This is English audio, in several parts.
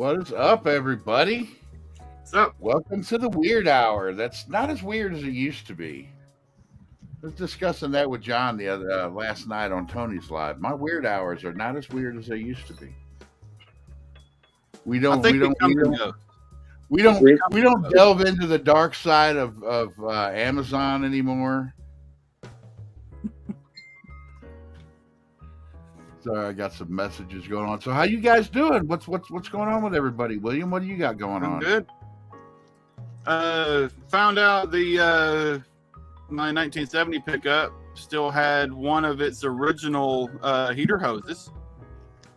What is up, everybody? What's up? Welcome to the Weird Hour. That's not as weird as it used to be. I was discussing that with John the other last night on Tony's Live. My weird hours are not as weird as they used to be. We I don't, think we they don't, come we and don't, go. we don't delve into the dark side of Amazon anymore. Sorry, I got some messages going on. So, how you guys doing? What's going on with everybody? William, what do you got going I'm on? good. Found out the my 1970 pickup still had one of its original heater hoses,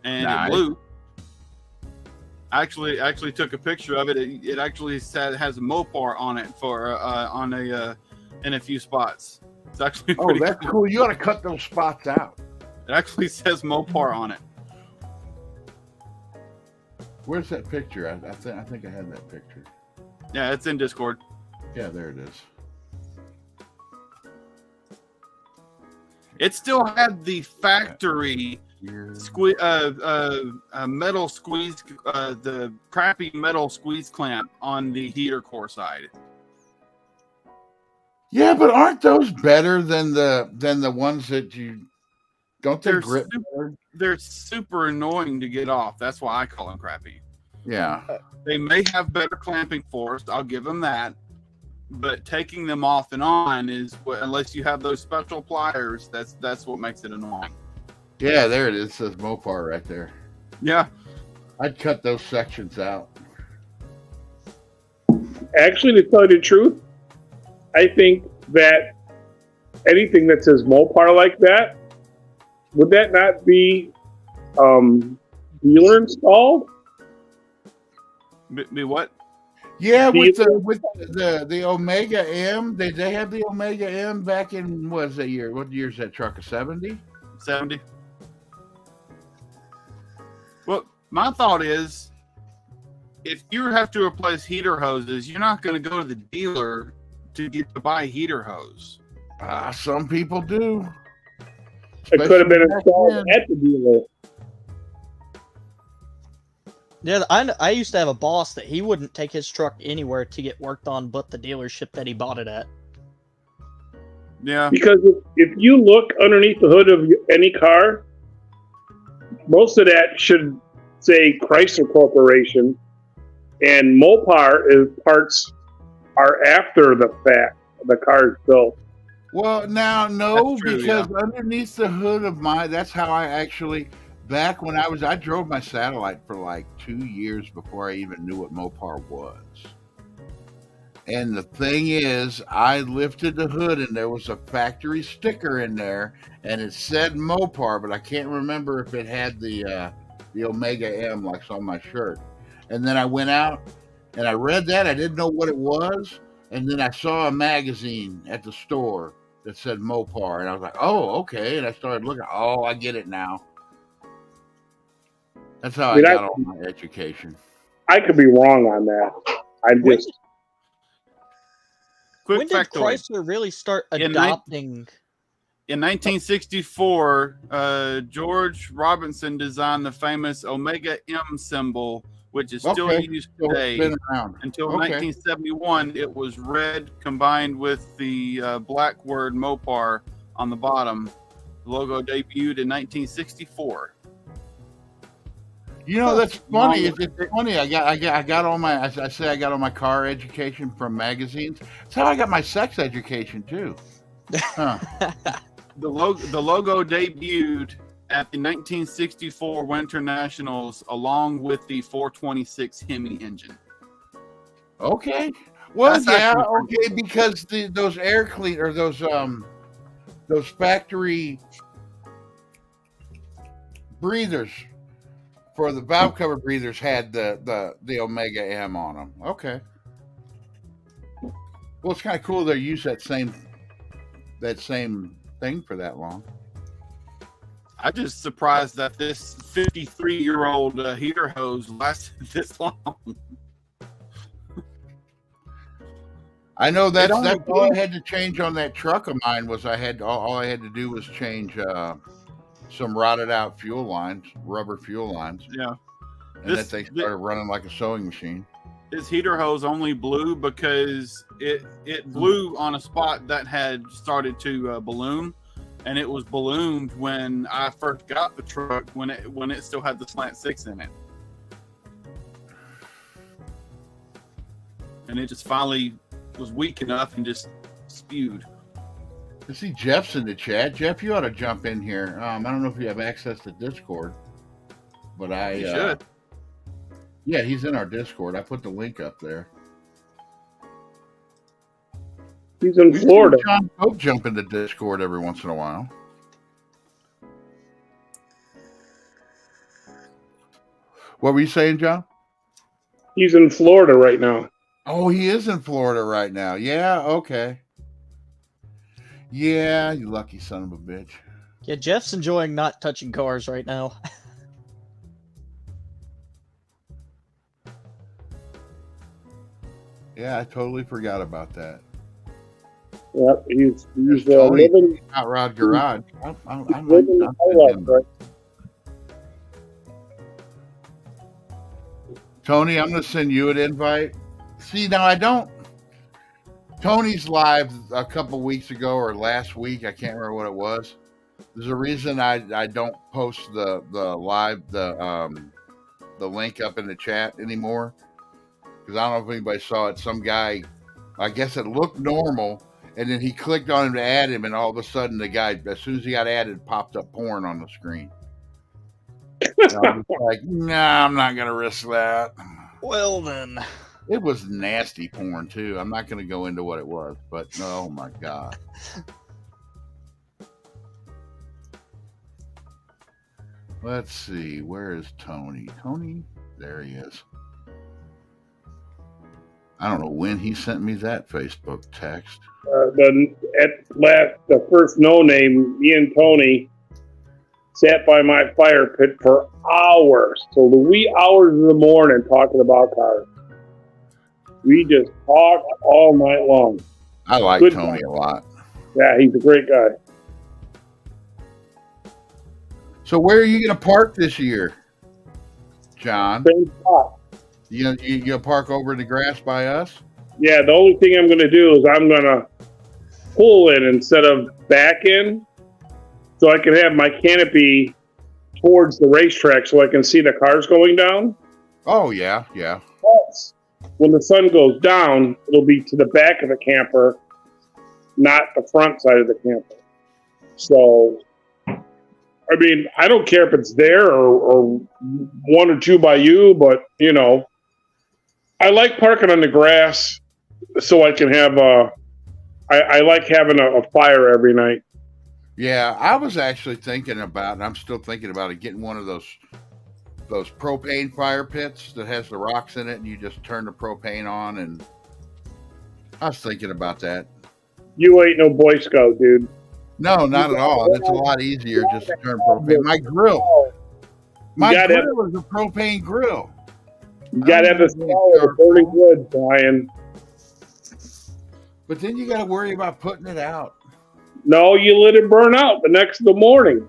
and Nice. it blew. I actually took a picture of it. It actually has a Mopar on it for in a few spots. It's actually Oh, pretty that's cool. You got to cut those spots out. It actually says Mopar on it. Where's that picture? I think I had that picture. Yeah, it's in Discord. Yeah, there it is. It still had the factory metal squeeze, the crappy metal squeeze clamp on the heater core side. Yeah, but aren't those better than the ones that you don't they grip? They're super annoying to get off. That's why I call them crappy. Yeah. They may have better clamping force. I'll give them that. But taking them off and on is unless you have those special pliers, that's what makes it annoying. Yeah, there it is. It says Mopar right there. Yeah. I'd cut those sections out. Actually, to tell you the truth, I think that anything that says Mopar like that, would that not be dealer installed? Be what? Yeah, with the Omega M, they had the Omega M back in what year? What year is that truck? A 70? 70. Well, my thought is, if you have to replace heater hoses, you're not going to go to the dealer to buy a heater hose. Some people do. It could have been installed at the dealer. Yeah, I used to have a boss that he wouldn't take his truck anywhere to get worked on but the dealership that he bought it at. Yeah. Because if you look underneath the hood of any car, most of that should say Chrysler Corporation, and Mopar parts are after the fact the car is built. Well, now, no, True, because underneath the hood of that's how I actually, back when I drove my Satellite for like 2 years before I even knew what Mopar was. And the thing is, I lifted the hood and there was a factory sticker in there and it said Mopar, but I can't remember if it had the Omega M like on my shirt. And then I went out and I read that. I didn't know what it was. And then I saw a magazine at the store that said Mopar, and I was like, "Oh, okay." And I started looking. Oh, I get it now. That's how I got all my education. I could be wrong on that. When did Chrysler really start adopting? In 1964, George Robinson designed the famous Omega M symbol, which is still used today. Until 1971, it was red combined with the black word Mopar on the bottom. The logo debuted in 1964. You know, that's funny. It's funny. I got all my. I say I got all my car education from magazines. That's how I got my sex education too. Huh. The logo debuted at the 1964 Winter Nationals along with the 426 Hemi engine. Okay. Well, okay, because those air clean or those factory breathers for the valve cover breathers had the Omega M on them. Okay. Well, it's kind of cool they use that same thing for that long. I'm just surprised that this 53-year-old heater hose lasted this long. I know that's all I had to change on that truck of mine was all I had to do was change some rotted out fuel lines, rubber fuel lines. Yeah. and that they started running like a sewing machine. His heater hose only blew because it blew on a spot that had started to balloon, and it was ballooned when I first got the truck when it still had the slant 6 in it, and it just finally was weak enough and just spewed. I see Jeff's in the chat. Jeff, you ought to jump in here. I don't know if you have access to Discord, but You should. Yeah, he's in our Discord. I put the link up there. He's in Florida. John Pope jump into Discord every once in a while. What were you saying, John? He's in Florida right now. Oh, he is in Florida right now. Yeah, okay. Yeah, you lucky son of a bitch. Yeah, Jeff's enjoying not touching cars right now. Yeah, I totally forgot about that. Yep, he's living Hot Rod Garage. I'm living the high life, right? Tony, I'm going to send you an invite. See, now I don't. Tony's live a couple weeks ago or last week. I can't remember what it was. There's a reason I don't post the live the link up in the chat anymore, because I don't know if anybody saw it. Some guy, I guess it looked normal, and then he clicked on him to add him, and all of a sudden the guy, as soon as he got added, popped up porn on the screen. So I was like, nah, I'm not gonna risk that. Well then, it was nasty porn too. I'm not gonna go into what it was, but oh my god. Let's see, where is Tony? Tony, there he is. I don't know when he sent me that Facebook text. The first no name, me and Tony sat by my fire pit for hours, till the wee hours of the morning, talking about cars. We just talked all night long. I like Good Tony guy. A lot. Yeah, he's a great guy. So where are you going to park this year, John? Same spot. You gonna park over in the grass by us? Yeah, the only thing I'm going to do is I'm going to pull in instead of back in, so I can have my canopy towards the racetrack so I can see the cars going down. Oh, yeah, yeah. But when the sun goes down, it'll be to the back of the camper, not the front side of the camper. So, I mean, I don't care if it's there or one or two by you, but, you know, I like parking on the grass so I can have I like having a fire every night. Yeah, I was actually thinking about, and I'm still thinking about it, getting one of those propane fire pits that has the rocks in it, and you just turn the propane on. And I was thinking about that. You ain't no Boy Scout, dude. No, not at all. It's a lot easier just to turn propane. My grill is a propane grill. You gotta have the smell of the burning wood, Brian. But then you got to worry about putting it out. No, you let it burn out the morning.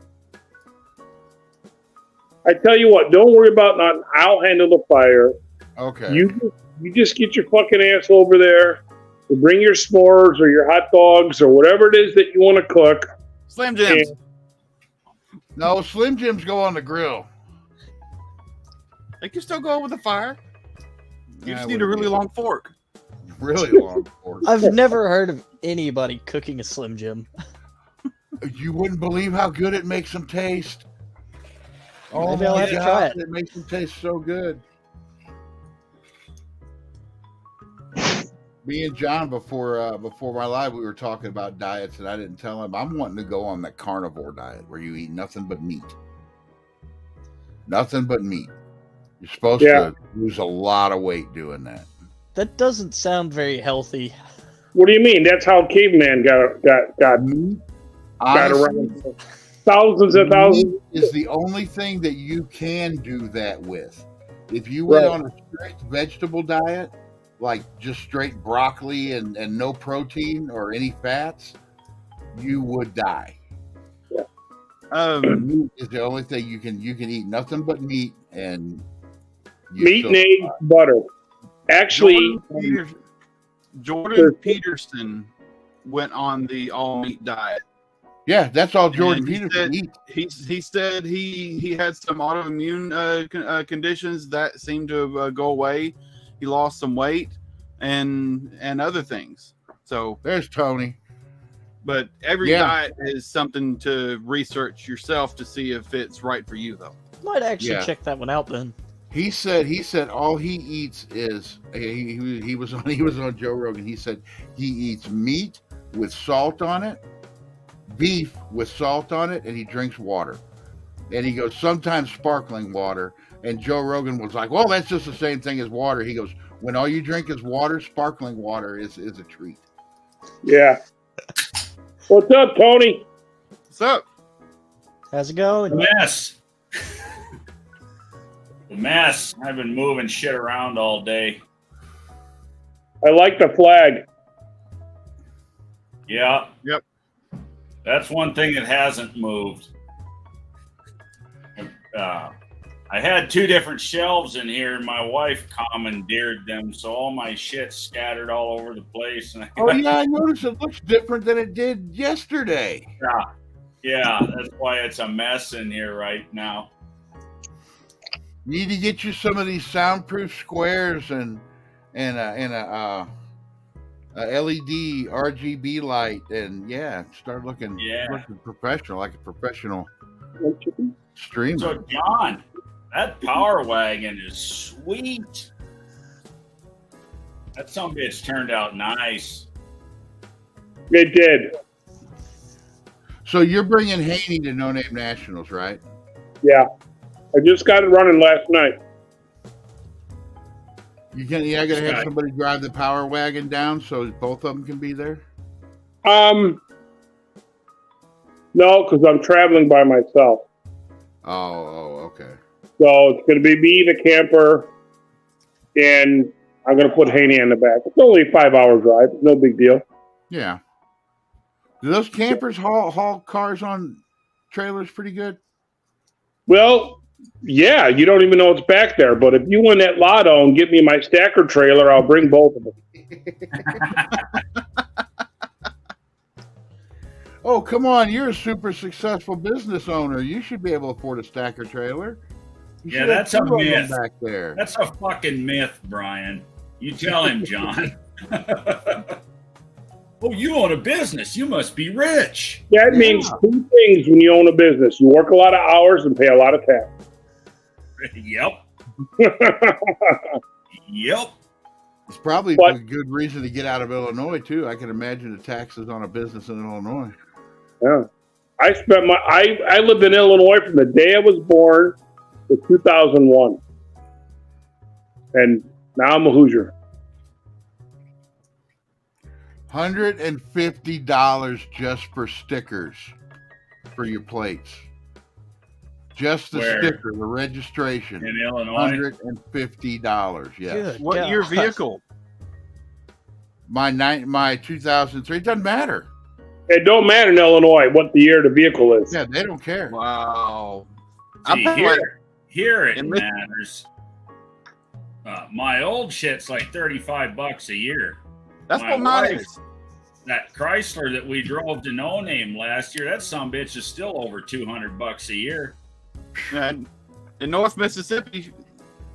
I tell you what, don't worry about nothing. I'll handle the fire. Okay. You just get your fucking ass over there. Bring your s'mores or your hot dogs or whatever it is that you want to cook. Slim Jims. No, Slim Jims go on the grill. They can still go with the fire. You just need a really long fork. Really long fork. I've never heard of anybody cooking a Slim Jim. You wouldn't believe how good it makes them taste. Oh, maybe I'll have to try it. It makes them taste so good. Me and John before my live, we were talking about diets, and I didn't tell him I'm wanting to go on that carnivore diet where you eat nothing but meat. Nothing but meat. You're supposed to lose a lot of weight doing that. That doesn't sound very healthy. What do you mean? That's how caveman got around. Thousands and thousands. Meat is the only thing that you can do that with. If you went on a strict vegetable diet, like just straight broccoli and no protein or any fats, you would die. Yeah. Meat is the only thing you can eat nothing but meat, and Meat and eggs, butter. Actually, Jordan Peterson went on the all meat diet. Yeah, that's all Jordan Peterson eats. He said he had some autoimmune conditions that seemed to go away. He lost some weight and other things. So there's Tony. But every diet is something to research yourself to see if it's right for you, though. Might actually check that one out then. He said all he eats is he was on Joe Rogan. He said he eats meat with salt on it, beef with salt on it, and he drinks water. And he goes, sometimes sparkling water. And Joe Rogan was like, well, that's just the same thing as water. He goes, when all you drink is water, sparkling water is a treat. Yeah. What's up, Tony? What's up? How's it going? The mess. The mess. I've been moving shit around all day. I like the flag. Yeah. Yep. That's one thing that hasn't moved. I had 2 different shelves in here, and my wife commandeered them, so all my shit's scattered all over the place. And I noticed it looks different than it did yesterday. Yeah, that's why it's a mess in here right now. You need to get you some of these soundproof squares and a LED RGB light, and start looking professional, like a professional streamer. So John, that Power Wagon is sweet. That sumbitch turned out nice. It did. So you're bringing Haney to No Name Nationals, right? Yeah. I just got it running last night. You're gonna have somebody drive the Power Wagon down so both of them can be there? No, because I'm traveling by myself. Oh, okay. So it's going to be me, the camper, and I'm going to put Haney in the back. It's only a 5-hour drive. No big deal. Yeah. Do those campers haul cars on trailers pretty good? Well, yeah. You don't even know it's back there. But if you win that lotto and give me my stacker trailer, I'll bring both of them. Oh, come on. You're a super successful business owner. You should be able to afford a stacker trailer. Yeah, that's a myth. Back there. That's a fucking myth, Brian. You tell him, John. Oh, you own a business. You must be rich. That means 2 things when you own a business. You work a lot of hours and pay a lot of tax. Yep. Yep. It's probably a good reason to get out of Illinois, too. I can imagine the taxes on a business in Illinois. Yeah. I lived in Illinois from the day I was born to 2001. And now I'm a Hoosier. $150 just for stickers for your plates. Just the sticker, the registration. In Illinois? $150, yes. Good. What your vehicle? My 2003. It doesn't matter. It don't matter in Illinois what the year the vehicle is. Yeah, they don't care. Wow. See, here it matters. My old shit's like $35 a year. That's what mine is. That Chrysler that we drove to No Name last year, that sumbitch is still over $200 a year. And in North Mississippi,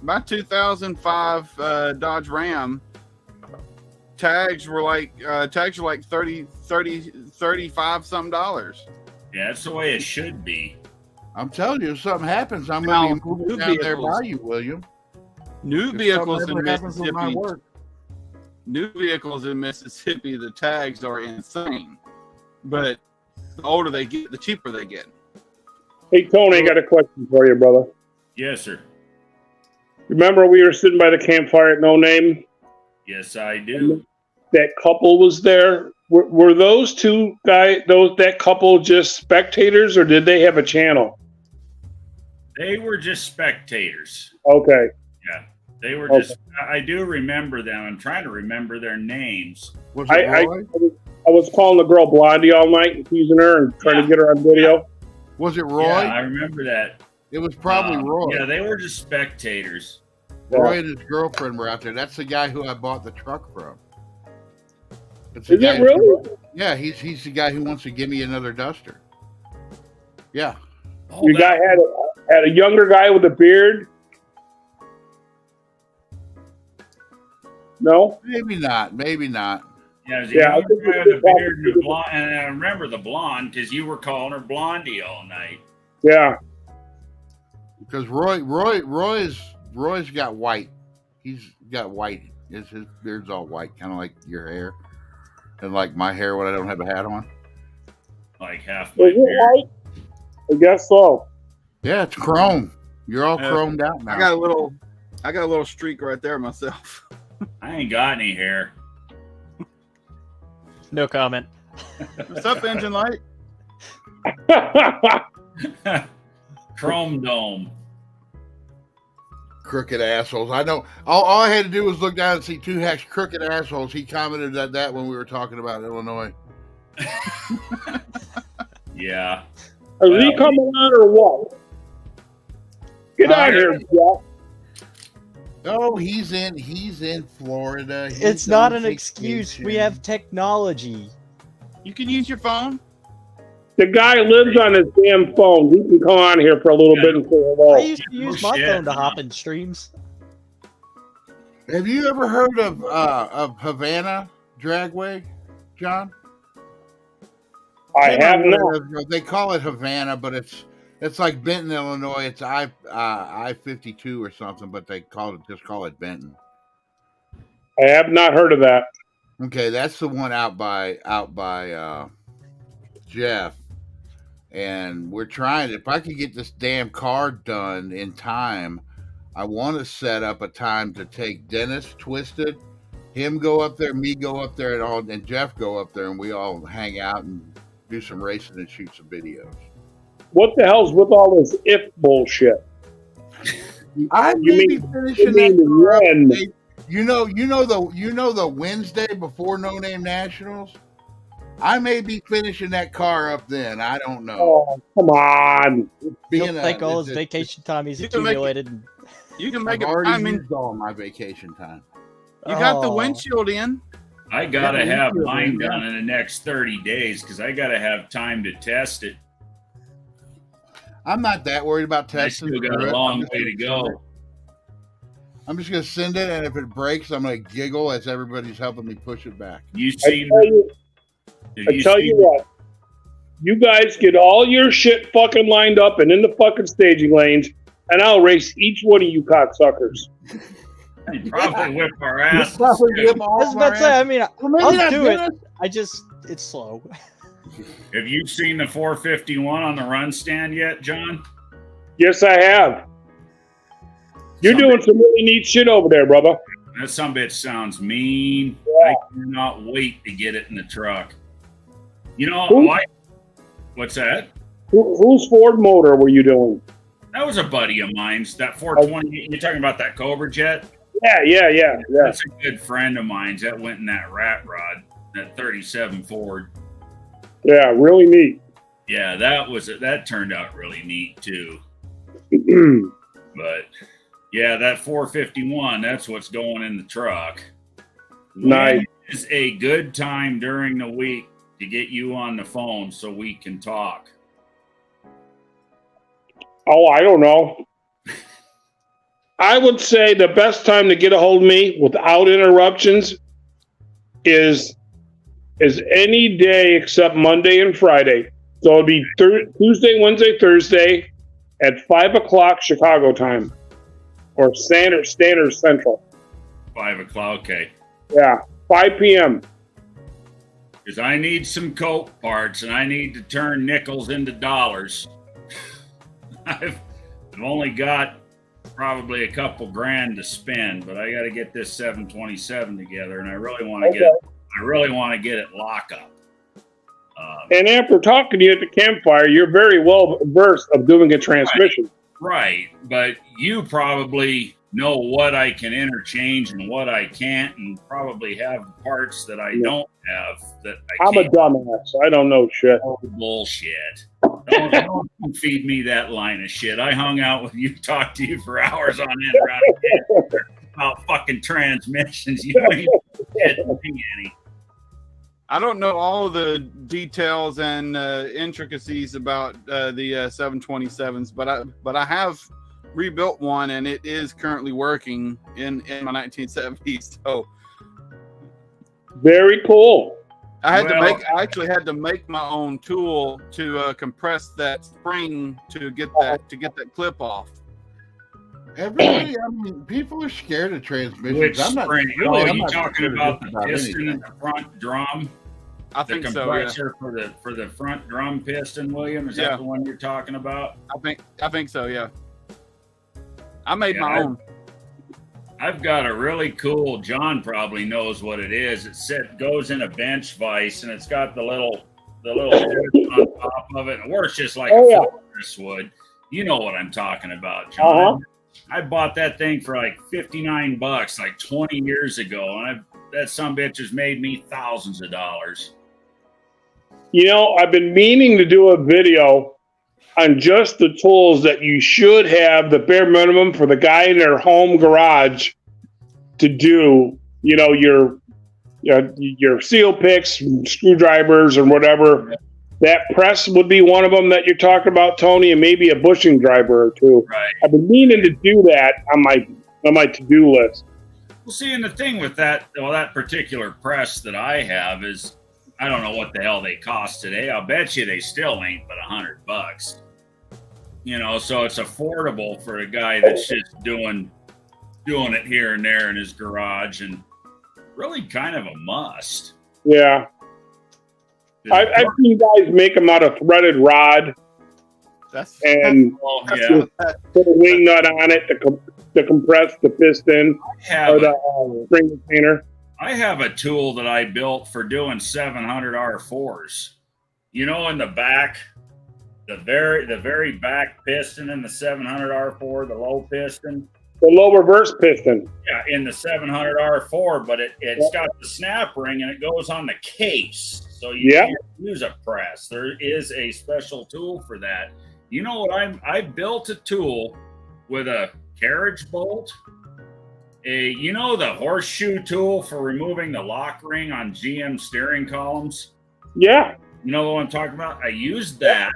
my 2005 Dodge Ram tags were like 35 something dollars. Yeah, that's the way it should be. I'm telling you, if something happens, I'm going to be moving down there by you, William. New vehicles in Mississippi. New vehicles in Mississippi, the tags are insane. But the older they get, the cheaper they get. Hey, Tony, I got a question for you, brother. Yes, sir. Remember we were sitting by the campfire at No Name? Yes, I do. That couple was there. Were those two guys, that couple just spectators, or did they have a channel? They were just spectators. Okay. Yeah. They were just, I do remember them. I'm trying to remember their names. I was calling the girl Blondie all night and teasing her and trying to get her on video. Was it Roy? Yeah, I remember that. It was probably Roy. Yeah, they were just spectators. Roy and his girlfriend were out there. That's the guy who I bought the truck from. Is it really? Yeah, he's the guy who wants to give me another Duster. Yeah. Oh, your guy had a younger guy with a beard. No, maybe not. Yeah, I think the beard and the blonde, and I remember the blonde because you were calling her Blondie all night. Yeah, because Roy's got white. He's got white. His beard's all white, kind of like your hair, and like my hair when I don't have a hat on. Like half my beard. White? I guess so. Yeah, it's chrome. You're all chromed out now. I got a little streak right there myself. I ain't got any hair. No comment. What's up, Engine Light? Chrome Dome. Crooked assholes. I know. All I had to do was look down and see two hacks crooked assholes. He commented at that when we were talking about Illinois. Yeah. Is he coming on or what? Get out here, Jack. No, he's in Florida. It's not an excuse. We have technology. You can use your phone. The guy lives on his damn phone. He can come on here for a little bit and say hello. I used to use my phone to hop in streams. Have you ever heard of Havana Dragway, John? I have not. They call it Havana, but it's like Benton, Illinois. It's I-52 or something, but they call it Benton. I have not heard of that. Okay, that's the one out by Jeff. And we're trying, if I could get this damn car done in time, I want to set up a time to take Dennis Twisted, him go up there, me go up there, and Jeff go up there, and we all hang out and do some racing and shoot some videos. What the hell's with all this if bullshit? I may be finishing that. You know the Wednesday before No Name Nationals. I may be finishing that car up then. I don't know. Oh, come on! He'll take all his vacation time he's accumulated. You can make it. I used all my vacation time. You got the windshield in. I gotta have mine done in the next 30 days because I gotta have time to test it. I'm not that worried about testing. I still got a long way to go. I'm just gonna send it, and if it breaks, I'm gonna giggle as everybody's helping me push it back. I tell you what, you guys get all your shit fucking lined up and in the fucking staging lanes, and I'll race each one of you cocksuckers. You'd probably whip our ass. I was about to say, I mean, I'll do it. It's slow. Have you seen the 451 on the run stand yet, John? Yes, I have. You're doing some really neat shit over there, brother. That sumbitch sounds mean. Yeah. I cannot wait to get it in the truck. You know, what's that? Whose Ford motor were you doing? That was a buddy of mine's. That 420. You're talking about that Cobra Jet? Yeah. That's a good friend of mine's. That went in that rat rod, that 37 Ford. Yeah, really neat. Yeah, that turned out really neat too. But yeah, that 451, that's what's going in the truck. Nice. When is a good time during the week to get you on the phone so we can talk? Oh, I don't know. I would say the best time to get a hold of me without interruptions is any day except Monday and Friday. So it'll be Tuesday, Wednesday, Thursday at 5 o'clock Chicago time or Standard Central. 5 o'clock, okay. Yeah, 5 p.m. Because I need some Coke parts and I need to turn nickels into dollars. I've only got probably a couple grand to spend, but I got to get this 727 together, and I really want to get it. I really want to get it lock up. And after talking to you at the campfire, you're very well versed of doing a transmission. Right, but you probably know what I can interchange and what I can't, and probably have parts that I don't have that I I'm can't. a dumbass. I don't know shit. Bullshit. Don't feed me that line of shit. I hung out with you, talked to you for hours on end around here about fucking transmissions. You don't even get me any. I don't know all of the details and intricacies about the 727s, but I have rebuilt one, and it is currently working in my 1970s. So very cool. I actually had to make my own tool to compress that spring to get that clip off. Everybody, I mean, people are scared of transmissions. Which I'm not, spring? really, Are you talking about the piston in the front drum? I think the compressor for the front drum piston, William. Is that the one you're talking about? I think so. Yeah. I made my own. I've got a really cool. John probably knows what it is. It goes in a bench vise, and it's got the little on top of it. It works just like a furnace would. You know what I'm talking about, John. I bought that thing for like $59, like 20 years ago, and that sumbitch has made me thousands of dollars. You know, I've been meaning to do a video on just the tools that you should have, the bare minimum for the guy in their home garage to do, you know, your seal picks, screwdrivers, or whatever. That press would be one of them that you're talking about, Tony, and maybe a bushing driver or two. Right. I've been meaning to do that on my to-do list. Well, see, and the thing with that particular press that I have is, I don't know what the hell they cost today. I'll bet you they still ain't but $100. You know, so it's affordable for a guy that's just doing it here and there in his garage, and really kind of a must. Yeah. I've seen guys make them out of threaded rod and put a wing nut on it to compress the piston or the spring retainer. I have a tool that I built for doing 700 R4s. You know, in the back, the very back piston in the 700 R4, the low piston. The low reverse piston. Yeah, in the 700 R4, but it's got the snap ring and it goes on the case. So you can't use a press. There is a special tool for that. You know what? I built a tool with a carriage bolt. You know the horseshoe tool for removing the lock ring on GM steering columns? Yeah. You know what I'm talking about? I used that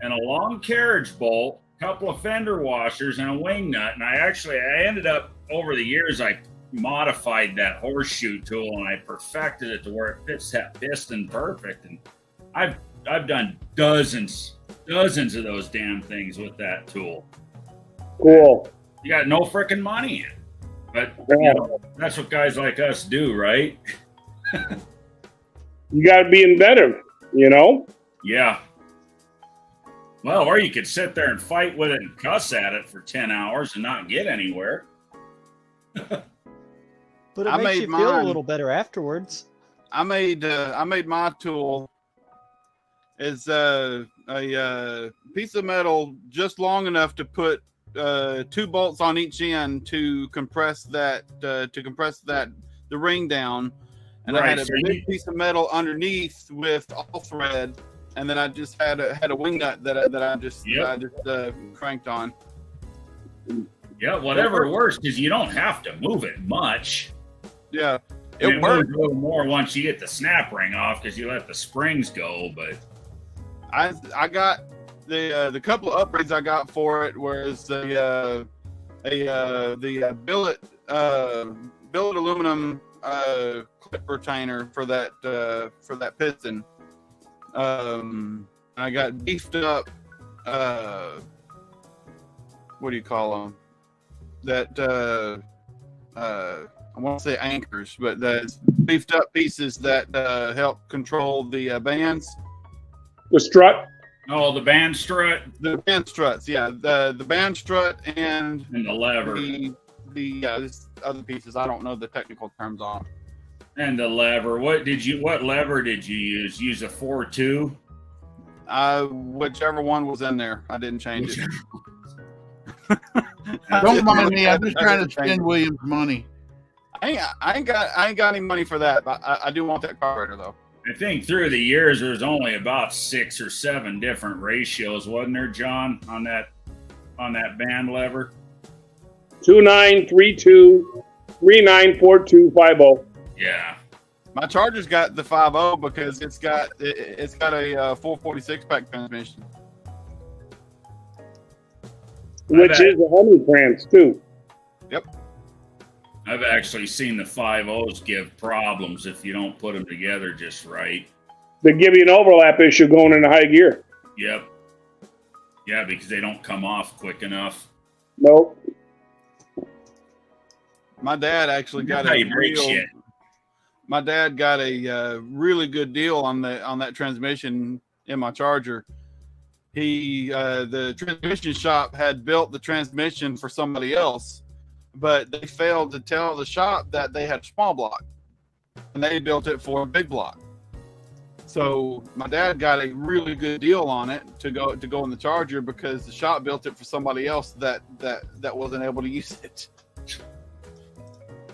and a long carriage bolt, a couple of fender washers, and a wing nut. And I ended up, over the years, I modified that horseshoe tool and I perfected it to where it fits that piston perfect. And I've done dozens of those damn things with that tool. Cool. You got no freaking money in. But you know, that's what guys like us do, right? You got to be inventive, you know? Yeah. Well, or you could sit there and fight with it and cuss at it for 10 hours and not get anywhere. But it makes you feel a little better afterwards. I made my tool is a piece of metal just long enough to put 2 bolts on each end to compress the ring down, and I had a big piece of metal underneath with all thread, and then I just had a wing nut that I just cranked on. Yeah, whatever works, because you don't have to move it much. Yeah, it works a little more once you get the snap ring off because you let the springs go. But I got the couple of upgrades I got for it was the billet aluminum clip retainer for that piston. I got beefed up. What do you call them? That I won't say anchors, but that's beefed up pieces that help control the bands. The strut. Oh, the band strut. The band struts, yeah. The band strut and the lever. This other pieces I don't know the technical terms on. And the lever. What lever did you use? Use a 4-2? Whichever one was in there. I didn't change it. Don't mind me. I'm just trying to spend William's money. I ain't got any money for that, but I do want that carburetor though. I think through the years there's only about 6 or 7 different ratios, wasn't there, John, on that band lever? 2932 394250. Yeah. My Charger's got the 5.0 because it's got a 446 pack transmission, which is a Hemi-Trans too. Yep. I've actually seen the 5.0s give problems if you don't put them together just right. They give you an overlap issue going into high gear. Yep. Yeah, because they don't come off quick enough. Nope. My dad actually got How you break shit. My dad got a really good deal on that transmission in my Charger. The transmission shop had built the transmission for somebody else, but they failed to tell the shop that they had a small block, and they built it for a big block. So my dad got a really good deal on it to go in the Charger because the shop built it for somebody else that wasn't able to use it.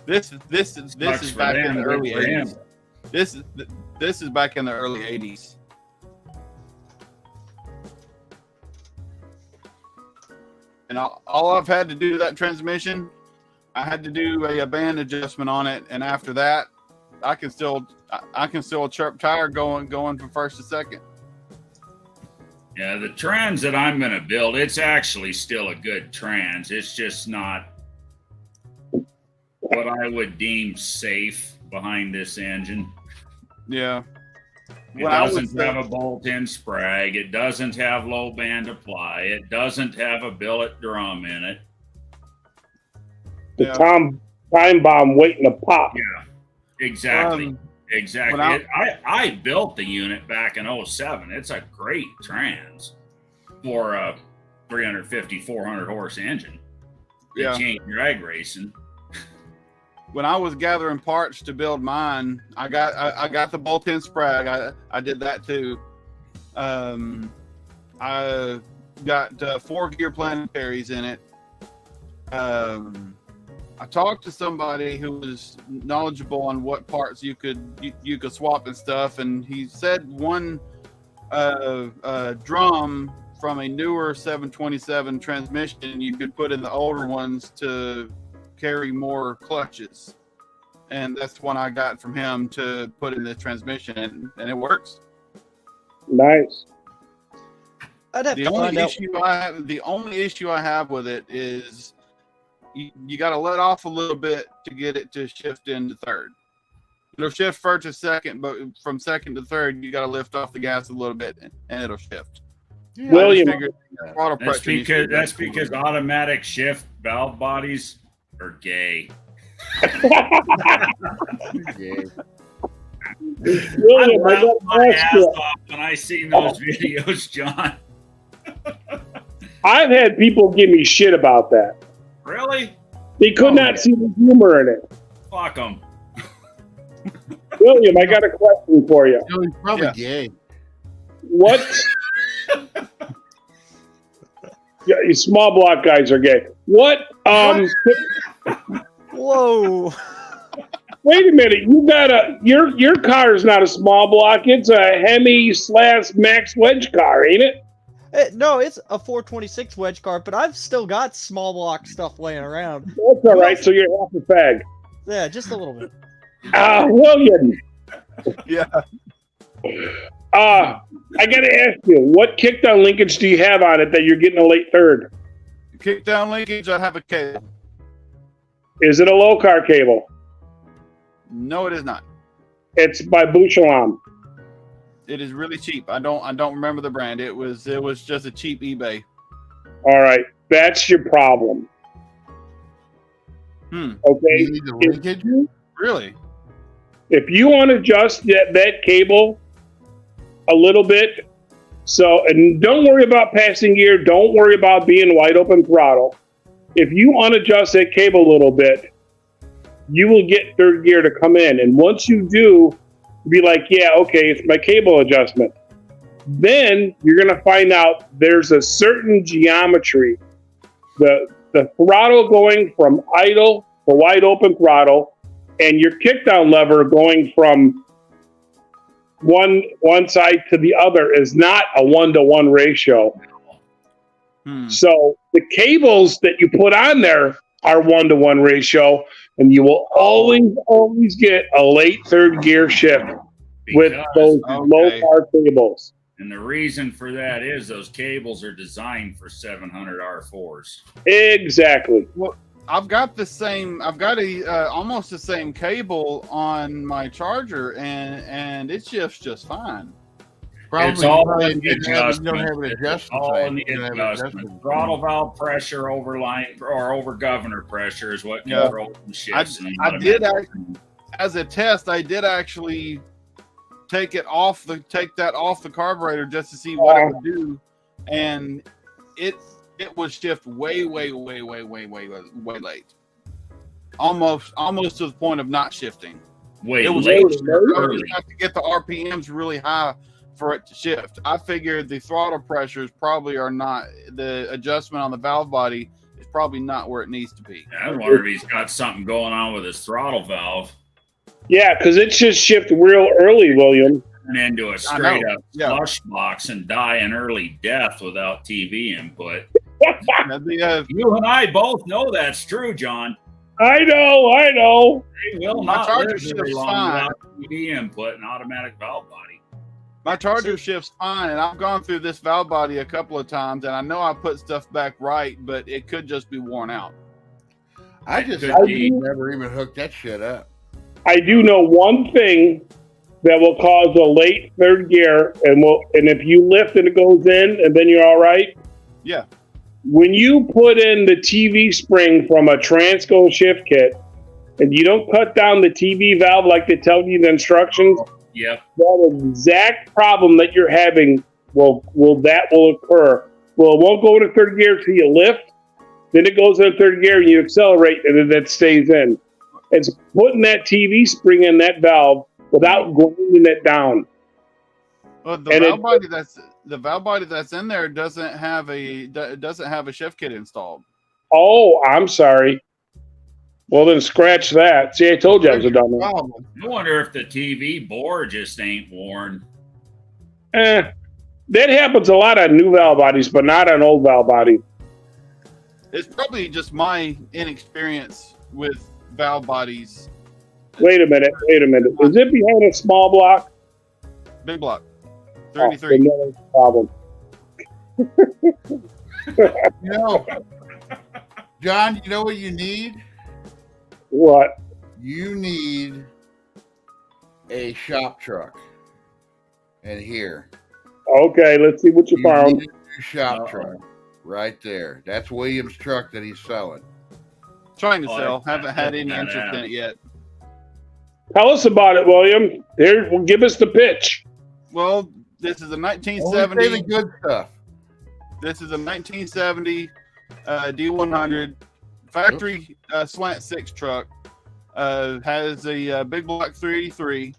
This is back in the early 80s. This is back in the early 80s. And all I've had to do to that transmission, I had to do a band adjustment on it, and after that, I can still chirp tire going from first to second. Yeah, the trans that I'm going to build, it's actually still a good trans. It's just not what I would deem safe behind this engine. Yeah. It doesn't have a bolt-in sprag. It doesn't have low band apply. It doesn't have a billet drum in it. The time bomb waiting to pop. Yeah, exactly. Exactly. I built the unit back in 07. It's a great trans for a 350, 400 horse engine. Yeah. Chain drag racing. When I was gathering parts to build mine, I got the bolt-in sprag. I did that too. I got 4 gear planetaries in it. I talked to somebody who was knowledgeable on what parts you could swap and stuff, and he said one drum from a newer 727 transmission you could put in the older ones to carry more clutches, and that's one I got from him to put in the transmission, and it works. Nice. The only issue I have with it is you got to let off a little bit to get it to shift into third. It'll shift first to second, but from second to third, you got to lift off the gas a little bit, and it'll shift. Yeah, William, that's because automatic shift valve bodies are gay. William, I laughed my ass off when I seen those videos, John. I've had people give me shit about that. Really? They could not see the humor in it. Fuck them. William, I got a question for you. He's probably gay. What? Yeah, you small block guys are gay. What? Whoa. Wait a minute. You got your car is not a small block. It's a Hemi / Max wedge car, ain't it? No, it's a 426 wedge car, but I've still got small block stuff laying around. That's all right. So you're half a fag. Yeah, just a little bit. William. Yeah. I got to ask you, what kickdown linkage do you have on it that you're getting a late third? Kickdown linkage, I have a cable. Is it a low car cable? No, it is not. It's by Bouchelon. It is really cheap. I don't remember the brand. It was just a cheap eBay. All right, that's your problem. Okay. You need the linkage? Really? If you want to adjust that cable a little bit, and don't worry about passing gear, don't worry about being wide open throttle. If you unadjust that cable a little bit, you will get third gear to come in. And once you do, be like, yeah, okay, it's my cable adjustment. Then you're going to find out there's a certain geometry. The throttle going from idle to wide open throttle, and your kickdown lever going from one side to the other is not a 1-to-1 ratio. So the cables that you put on there are 1-to-1 ratio, and you will always get a late third gear shift with those low power cables. And the reason for that is those cables are designed for 700 R4s. Exactly. Well, I've got almost the same cable on my charger, and it shifts just fine. Probably it's all in the adjustment. Throttle valve pressure over line or over governor pressure is what controls the shifts. As a test, I did actually take that off the carburetor just to see what it would do, and it would shift way late, almost to the point of not shifting. It was late. You have to get the RPMs really high for it to shift. I figured the throttle pressures probably are not, the adjustment on the valve body is probably not where it needs to be. I wonder if he's got something going on with his throttle valve. Yeah, because it just shifted real early, William. Turn into a straight up flush box and die an early death without TV input. You and I both know that's true, John. I know. They will not live very long without TV input and automatic valve body. My charger shifts fine, and I've gone through this valve body a couple of times, and I know I put stuff back right, but it could just be worn out. I never even hooked that shit up. I do know one thing that will cause a late third gear, and if you lift and it goes in, and then you're all right. Yeah. When you put in the TV spring from a Transco shift kit, and you don't cut down the TV valve like they tell you the instructions, that exact problem that you're having will occur. Well, it won't go into third gear till you lift, then it goes into third gear and you accelerate, and then that stays in. It's putting that TV spring in that valve without grinding it down. Well, the valve body that's in there doesn't have a shift kit installed. Oh, I'm sorry. Well, then scratch that. See, I told you I was a dummy. I wonder if the TV board just ain't worn. That happens a lot on new valve bodies, but not on old valve bodies. It's probably just my inexperience with valve bodies. Wait a minute. Is it behind a small block? Big block. 33. Problem. John, you know what you need? What? You need a shop truck. And here. Okay, let's see what you found. Need a new shop truck. Right there. That's William's truck that he's selling. Trying to sell. Haven't had any interest in it yet. Tell us about it, William. Here, give us the pitch. Well, this is a 1970. Only good stuff. This is a 1970 D100 factory slant 6 truck. Has a big block 383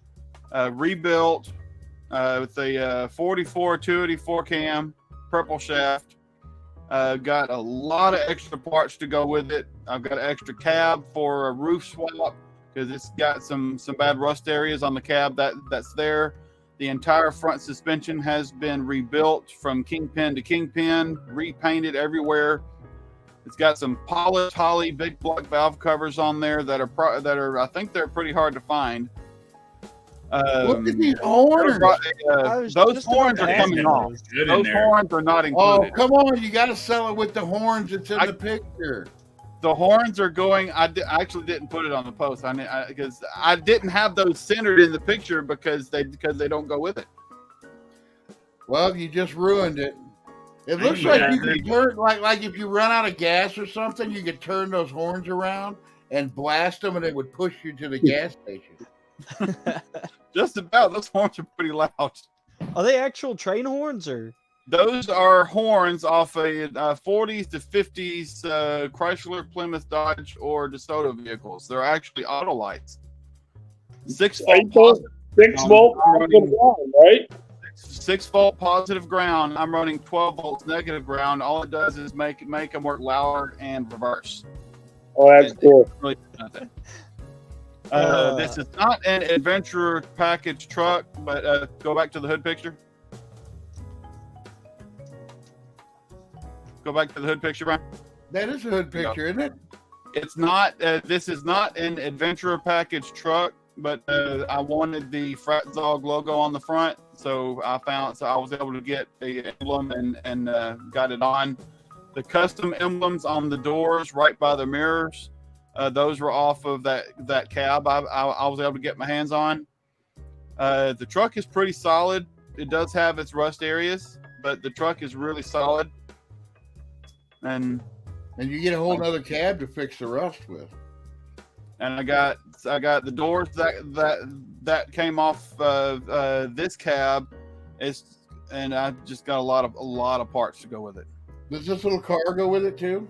rebuilt with a 44 284 cam, purple shaft. Got a lot of extra parts to go with it. I've got an extra cab for a roof swap because it's got some bad rust areas on the cab that's there. The entire front suspension has been rebuilt from kingpin to kingpin, repainted everywhere. It's got some polished Holley big block valve covers on there that are I think they're pretty hard to find. Look at these horns. Those horns are coming off. Those horns are not included. Oh, come on. You got to sell it with the horns that's in the picture. The horns are going. I actually didn't put it on the post because I didn't have those centered in the picture because they don't go with it. Well, you just ruined it. It looks like you could turn, like if you run out of gas or something, you could turn those horns around and blast them, and it would push you to the gas station. Just about. Those horns are pretty loud. Are they actual train horns or? Those are horns off a 40s to 50s Chrysler, Plymouth, Dodge, or DeSoto vehicles. They're actually auto lights. 6 volt. 6 volt positive ground, right? 6 volt positive ground. I'm running 12 volts negative ground. All it does is make them work louder and reverse. Oh, that's cool. Really nothing. This is not an adventurer package truck, but go back to the hood picture. Go back to the hood picture, Brian. That is a hood picture, isn't it? It's not. This is not an adventurer package truck, but I wanted the Fratzog logo on the front, so I was able to get the emblem and got it on. The custom emblems on the doors, right by the mirrors, those were off of that cab. I was able to get my hands on. The truck is pretty solid. It does have its rust areas, but the truck is really solid. And you get a whole nother cab to fix the rust with. And I got the doors that came off this cab, and I just got a lot of parts to go with it. Does this little car go with it too?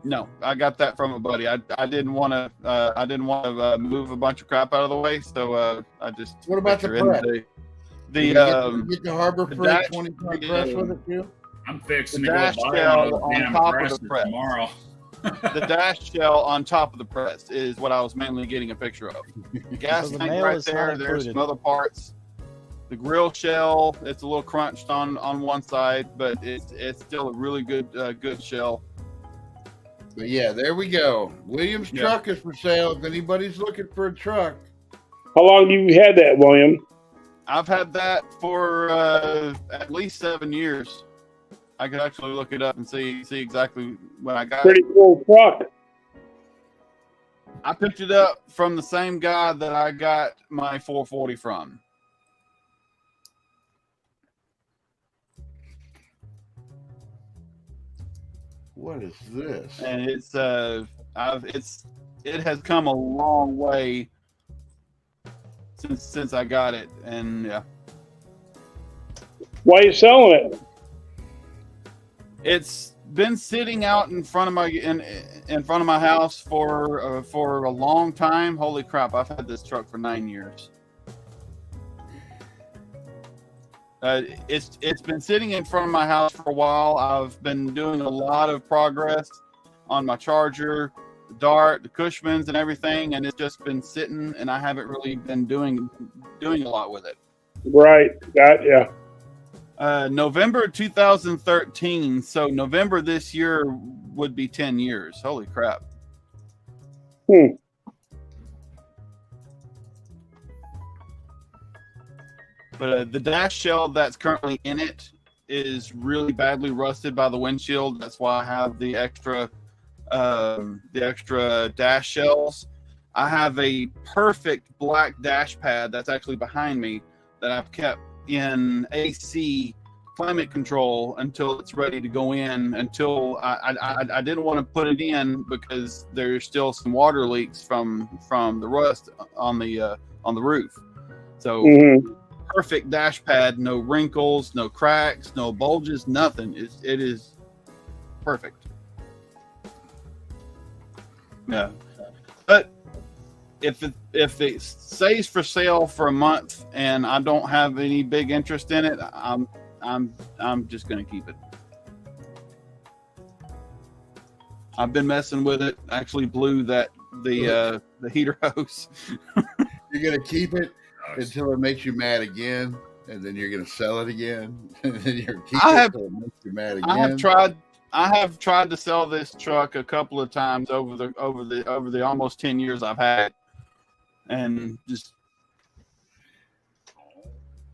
No, I got that from a buddy. I didn't want to move a bunch of crap out of the way, so I just. What about the press? Get the Harbor Freight 20-ton press with it too. I'm fixing the to dash go buy shell one on top of the press tomorrow. The dash shell on top of the press is what I was mainly getting a picture of. The gas tank right there. There's some other parts. The grill shell, it's a little crunched on one side, but it's still a really good shell. But yeah, there we go. William's truck is for sale. If anybody's looking for a truck. How long have you had that, William? I've had that for at least 7 years. I could actually look it up and see exactly when I got it. Pretty cool truck. I picked it up from the same guy that I got my 440 from. What is this? And it has come a long way since I got it, and yeah. Why are you selling it? It's been sitting out in front of my in front of my house for a long time. Holy crap! I've had this truck for 9 years. It's been sitting in front of my house for a while. I've been doing a lot of progress on my Charger, the Dart, the Cushmans, and everything, and it's just been sitting, and I haven't really been doing a lot with it. Right, gotcha. November 2013. So November this year would be 10 years. Holy crap. But the dash shell that's currently in it is really badly rusted by the windshield. That's why I have the extra dash shells. I have a perfect black dash pad that's actually behind me that I've kept in AC climate control until it's ready to go in. Until I didn't want to put it in because there's still some water leaks from the rust on the roof. So perfect dash pad, no wrinkles, no cracks, no bulges, nothing. It is perfect. Yeah, but if it stays for sale for a month and I don't have any big interest in it, I'm just gonna keep it. I've been messing with it. Actually blew the heater hose. You're gonna keep it until it makes you mad again, and then you're gonna sell it again, and then you're gonna keep it until it makes you mad again. I have tried to sell this truck a couple of times over the almost 10 years I've had, and just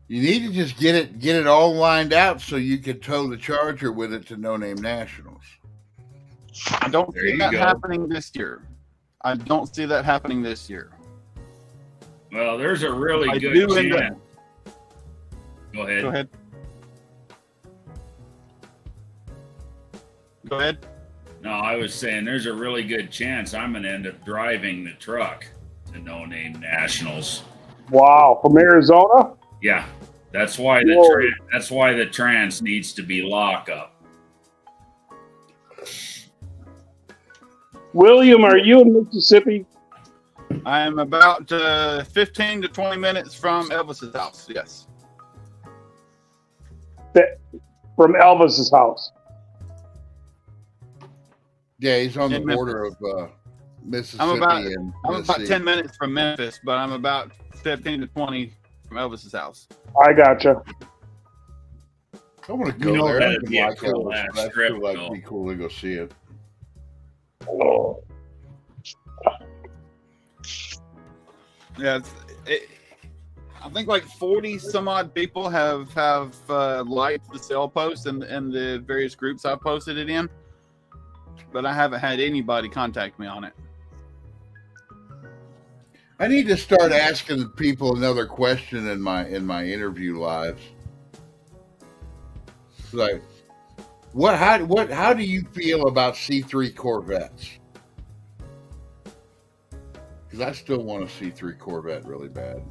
you need to just get it all lined out so you can tow the Charger with it to No Name Nationals. I don't see that happening this year. I don't see that happening this year. Well, there's a really good chance. Go ahead. Go ahead. No, I was saying there's a really good chance I'm going to end up driving the truck to No Name Nationals. Wow, from Arizona? Yeah, that's why the trans needs to be lock up. William, are you in Mississippi? I am about 15 to 20 minutes from Elvis's house. Yes. From Elvis's house. Yeah, he's on the border of Mississippi. I'm about 10 minutes from Memphis, but I'm about 15 to 20 from Elvis's house. I gotcha. I want to go there. That'd be a cool That's trip. That'd be cool to go see it. Oh. Yeah, I think like 40 some odd people have liked the sale post and the various groups I've posted it in, but I haven't had anybody contact me on it. I need to start asking people another question in my interview lives. Like, how do you feel about C3 Corvettes? Because I still want a C3 Corvette really bad.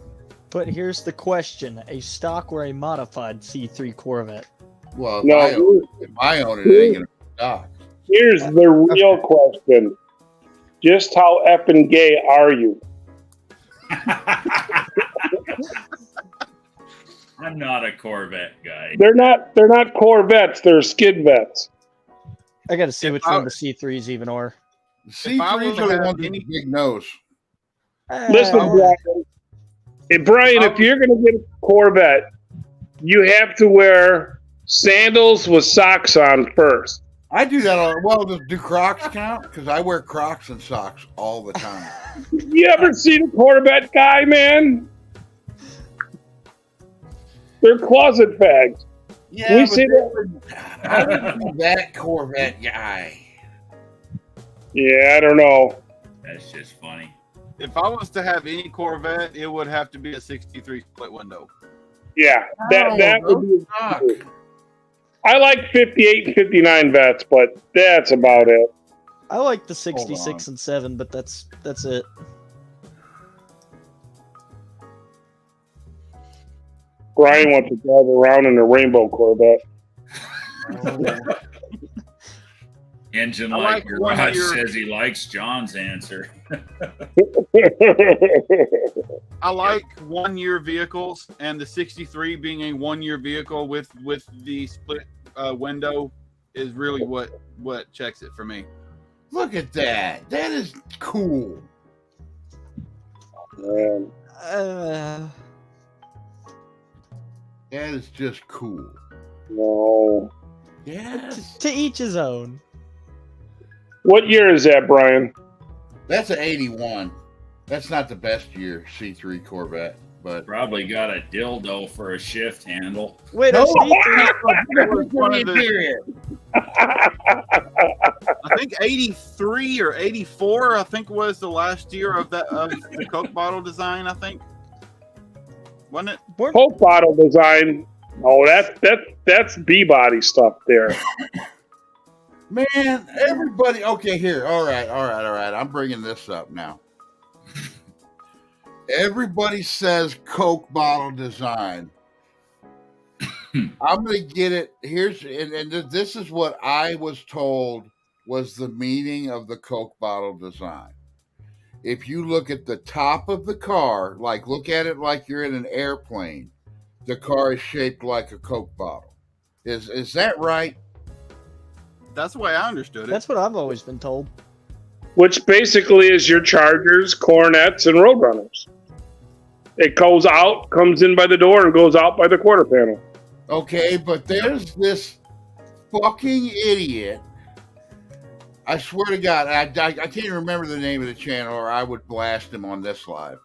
But here's the question: a stock or a modified C3 Corvette? Well, if I own it, it ain't gonna be stock. Here's the real question: just how effing gay are you? I'm not a Corvette guy. They're not Corvettes. They're skid vets. I got to see which one the C3s even are. C3s are the ones with the big nose. Listen, Brian, if you're going to get a Corvette, you have to wear sandals with socks on first. I do that. Well, do Crocs count? Because I wear Crocs and socks all the time. You ever seen a Corvette guy, man? They're closet fags. Yeah, we see that. I would be that Corvette guy. Yeah, I don't know. That's just funny. If I was to have any Corvette, it would have to be a 63 split window. Yeah, that would be. I like 58 and 59 vets, but that's about it. I like the 66 and 7, but that's it. Brian wants to drive around in a rainbow Corvette. Engine light garage says he likes John's answer. I like 1 year vehicles, and the 63 being a 1 year vehicle with the split window is really what checks it for me. Look at that. That is cool. Man. That is just cool. No. Yes. To each his own. What year is that, Brian? That's an 81. That's not the best year C3 Corvette, but probably got a dildo for a shift handle. Wait, no, I think 83 or 84. I think was the last year of the Coke bottle design. I think, wasn't it? Coke bottle design. Oh, that's B-body stuff there. Man, everybody. Okay, here. All right. I'm bringing this up now. Everybody says Coke bottle design. I'm going to get it. And this is what I was told was the meaning of the Coke bottle design. If you look at the top of the car, like look at it like you're in an airplane, the car is shaped like a Coke bottle. Is that right? That's the way I understood it. That's what I've always been told. Which basically is your Chargers, Cornettes, and Roadrunners. It goes out, comes in by the door, and goes out by the quarter panel. Okay, but there's this fucking idiot. I swear to God, I can't remember the name of the channel, or I would blast him on this live.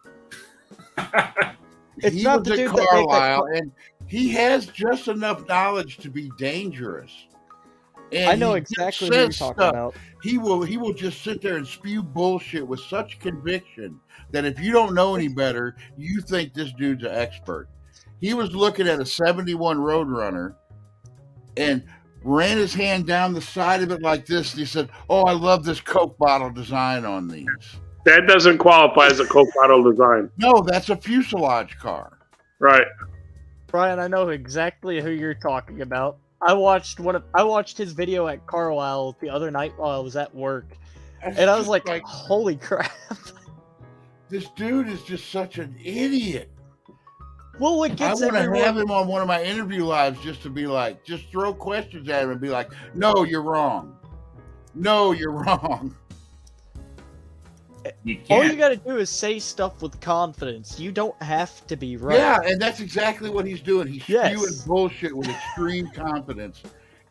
It's not the dude Carlisle, and he has just enough knowledge to be dangerous. And I know exactly what you're talking about. He will just sit there and spew bullshit with such conviction that if you don't know any better, you think this dude's an expert. He was looking at a 71 Roadrunner and ran his hand down the side of it like this. And he said, "Oh, I love this Coke bottle design on these." That doesn't qualify as a Coke bottle design. No, that's a fuselage car. Right. Brian, I know exactly who you're talking about. I watched his video at Carlisle the other night while I was at work, and I was like, "Holy crap!" This dude is just such an idiot. Well, what gets I want to have him on one of my interview lives just to be like, just throw questions at him and be like, "No, you're wrong. No, you're wrong." All you got to do is say stuff with confidence. You don't have to be right. Yeah, and that's exactly what he's doing. He's spewing bullshit with extreme confidence.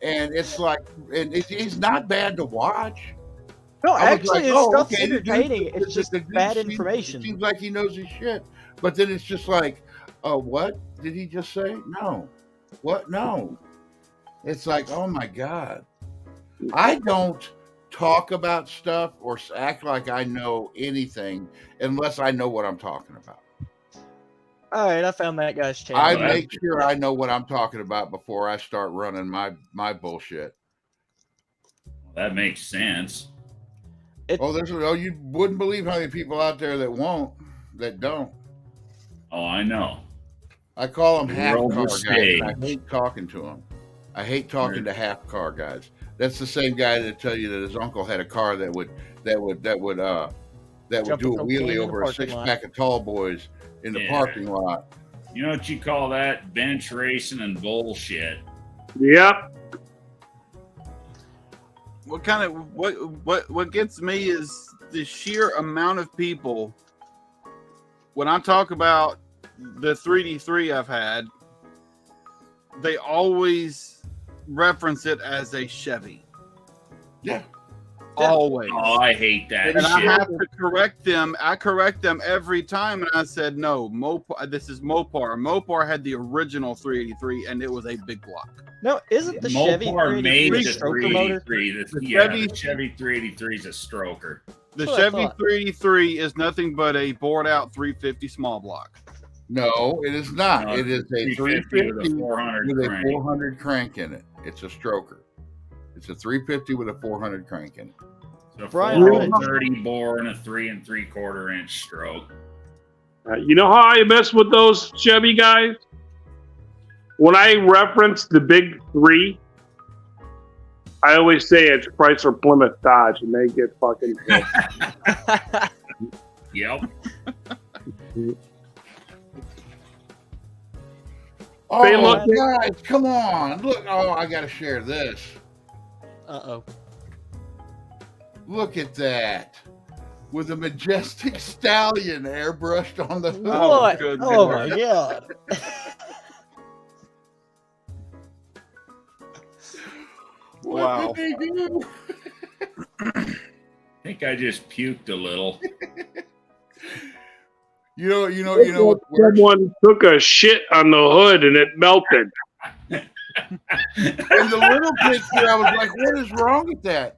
And it's like, and he's not bad to watch. No, actually, his stuff's entertaining. It's just bad information. It seems like he knows his shit. But then it's just like, what did he just say? No. What? No. It's like, oh my God. I don't talk about stuff or act like I know anything unless I know what I'm talking about. All right, I found that guy's channel. I make sure I know what I'm talking about before I start running my bullshit. That makes sense. You wouldn't believe how many people out there that don't. Oh, I know. I call them half car guys. And I hate talking to them. I hate talking to half car guys. That's the same guy that tell you that his uncle had a car that would do a wheelie over a 6-pack of tall boys in the parking lot. You know what you call that? Bench racing and bullshit. Yep. What gets me is the sheer amount of people. When I talk about the 3D3 I've had, they always reference it as a Chevy. Yeah. Always. Oh, I hate that. And I have to correct them. I correct them every time, and I said, no, Mopar. This is Mopar. Mopar had the original 383, and it was a big block. No, isn't the Mopar Chevy 383 the stroker motor? The Chevy 383 is a stroker. The Chevy 383 is nothing but a bored-out 350 small block. No, it is not. No, it is a 350 with a 400 crank in it. It's a stroker. It's a 350 with a 400 crank in it. So 430 bore and a 3 3/4 inch stroke. You know how I mess with those Chevy guys? When I reference the big three, I always say it's Chrysler, Plymouth, Dodge, and they get fucking pissed. Yep. Oh, guys, come on. Look, I got to share this. Uh-oh. Look at that. With a majestic stallion airbrushed on the hood. What? Oh, my God. What did they do? I think I just puked a little. You know what? Someone took a shit on the hood and it melted. And the little picture, I was like, what is wrong with that?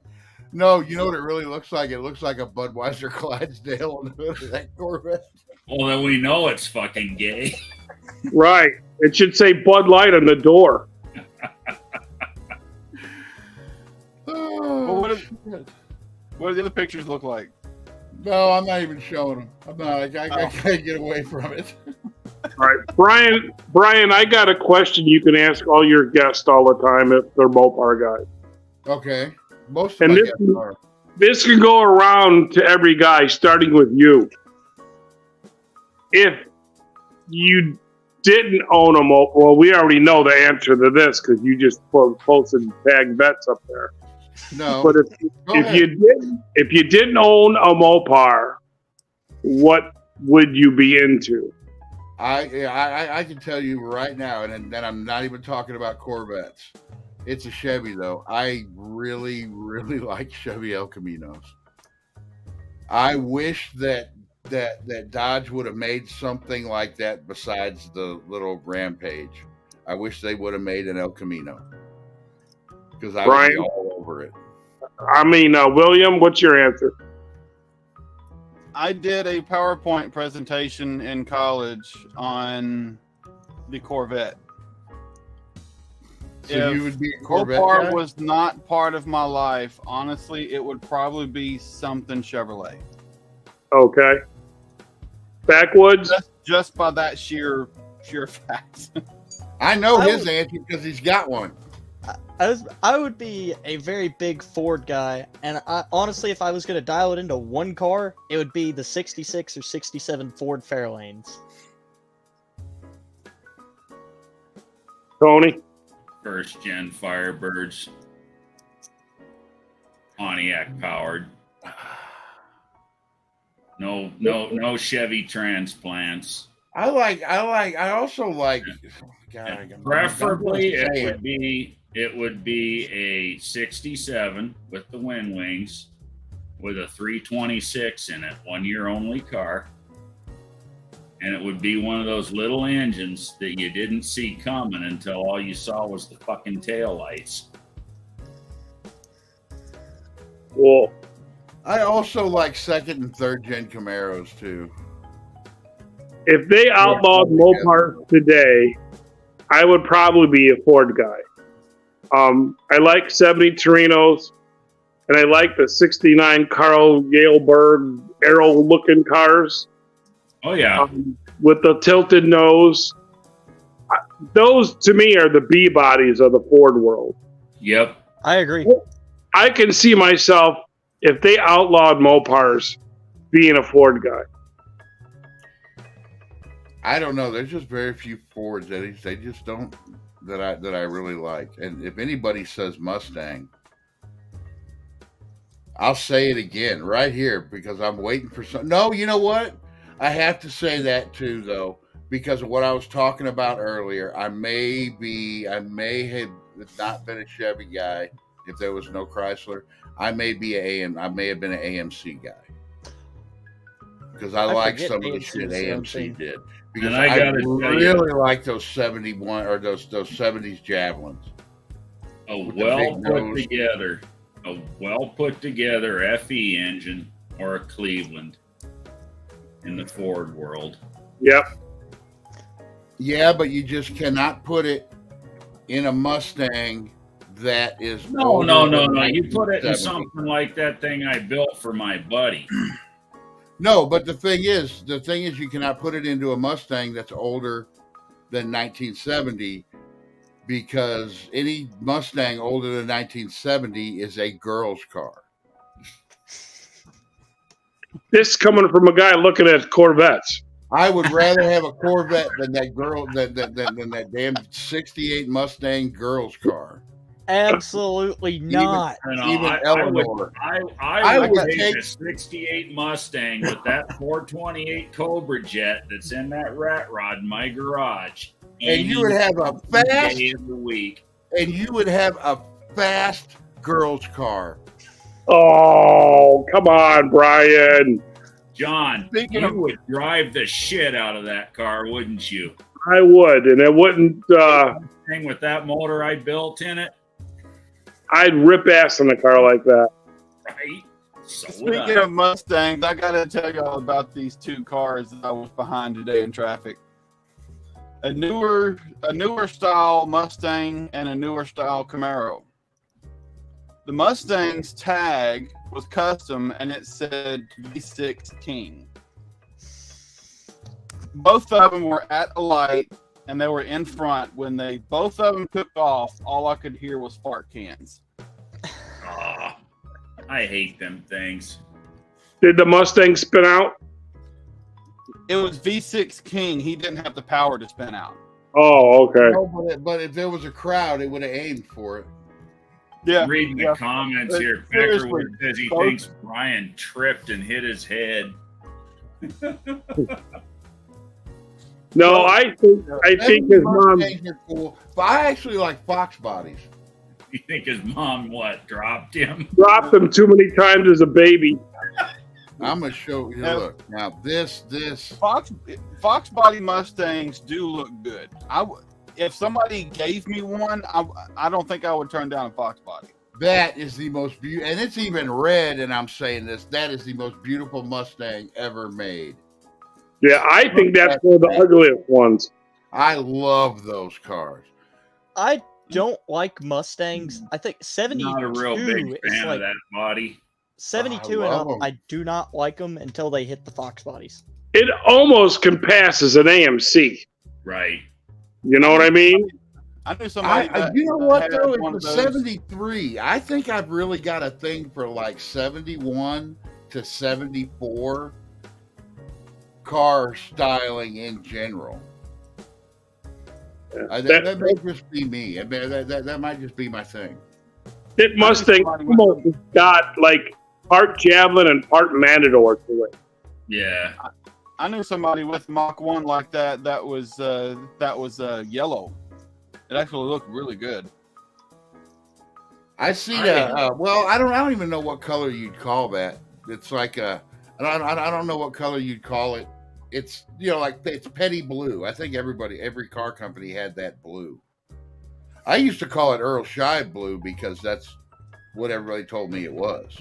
No, you know what it really looks like? It looks like a Budweiser Clydesdale on the hood of that Corvette. Well, then we know it's fucking gay. Right. It should say Bud Light on the door. Oh, what do the other pictures look like? No, I'm not even showing them. I'm not. I can't get away from it. All right, Brian, I got a question you can ask all your guests all the time if they're Mopar guys. Okay. Most of my guests are. This can go around to every guy, starting with you. If you didn't own a Mopar, well, we already know the answer to this because you just posted tag bets up there. No, but if you didn't own a Mopar, what would you be into? I can tell you right now, and then I'm not even talking about Corvettes. It's a Chevy though. I really, really like Chevy El Caminos. I wish that Dodge would have made something like that besides the little Rampage. I wish they would have made an El Camino. Because I would be all over it. I mean, William, what's your answer? I did a PowerPoint presentation in college on the Corvette. So you would be a Corvette Mopar guy? Was not part of my life. Honestly, it would probably be something Chevrolet. Okay. Backwoods? Just by that sheer fact. I know his answer because he's got one. I would be a very big Ford guy, and honestly, if I was going to dial it into one car, it would be the 66 or 67 Ford Fairlanes. Tony? First gen Firebirds. Pontiac powered. No Chevy transplants. I also like. God, preferably, it would be a '67 with the wind wings, with a 326 in it, 1 year only car, and it would be one of those little engines that you didn't see coming until all you saw was the fucking tail lights. Cool. I also like second and third gen Camaros too. If they outlawed Mopars today, I would probably be a Ford guy. I like 70 Torinos, and I like the 69 Carl Yaleberg arrow-looking cars. Oh, yeah. With the tilted nose. Those, to me, are the B bodies of the Ford world. Yep. I agree. I can see myself, if they outlawed Mopars, being a Ford guy. I don't know. There's just very few Fords that they just don't that I really like. And if anybody says Mustang, I'll say it again right here because I'm waiting for some. No, you know what? I have to say that too, though, because of what I was talking about earlier. I may have not been a Chevy guy if there was no Chrysler. I may have been an AMC guy because I like some of the shit AMC did. Because I really like those 71 or those 70s Javelins. A well put together FE engine or a Cleveland in the Ford world. Yep. Yeah, but you just cannot put it in a Mustang that is no. You put it in something like that thing I built for my buddy. No, but the thing is, you cannot put it into a Mustang that's older than 1970 because any Mustang older than 1970 is a girl's car. This coming from a guy looking at Corvettes. I would rather have a Corvette than that damn 68 Mustang girl's car. Absolutely not. Even Eleanor. I would take a 68 Mustang with that 428 Cobra jet that's in that rat rod in my garage. And you would have a fast day of the week. And you would have a fast girl's car. Oh, come on, Brian. John, you would drive the shit out of that car, wouldn't you? I would, and it wouldn't thing with that motor I built in it. I'd rip ass in a car like that. Right. So speaking of Mustangs, I got to tell y'all about these two cars that I was behind today in traffic. A newer style Mustang and a newer style Camaro. The Mustang's tag was custom and it said V6 King. Both of them were at a light and they were in front. When both of them took off, all I could hear was fart cans. Oh, I hate them things. Did the Mustang spin out? It was V6 King. He didn't have the power to spin out. Oh, okay. No, but if there was a crowd, it would have aimed for it. Yeah. Reading the comments here, Peckerwood says he thinks Brian tripped and hit his head. No, I think his mom. Cool, but I actually like Fox bodies. You think his mom dropped him? Dropped him too many times as a baby. I'm gonna show you. Look now, this Fox body Mustangs do look good. If somebody gave me one, I don't think I would turn down a Fox body. That is the most beautiful, and it's even red. And I'm saying this. That is the most beautiful Mustang ever made. Yeah, I think that's one of the ugliest ones. I love those cars. I don't like Mustangs. I think 72 not a real big fan like of that body. 72 and up. I do not like them until they hit the Fox bodies. It almost can pass as an AMC. Right. You know what I mean? I knew somebody. You know what though? It's a 73. I think I've really got a thing for like 71 to 74 car styling in general. Yeah. That may just be me. That might just be my thing. It Mustang almost got like part Javelin and part Matador to it. Yeah. I knew somebody with Mach 1 like that. That was yellow. It actually looked really good. I see that. Well, I don't even know what color you'd call that. It's like I don't know what color you'd call it. It's like it's petty blue. I think every car company had that blue. I used to call it Earl Scheib blue because that's what everybody told me it was.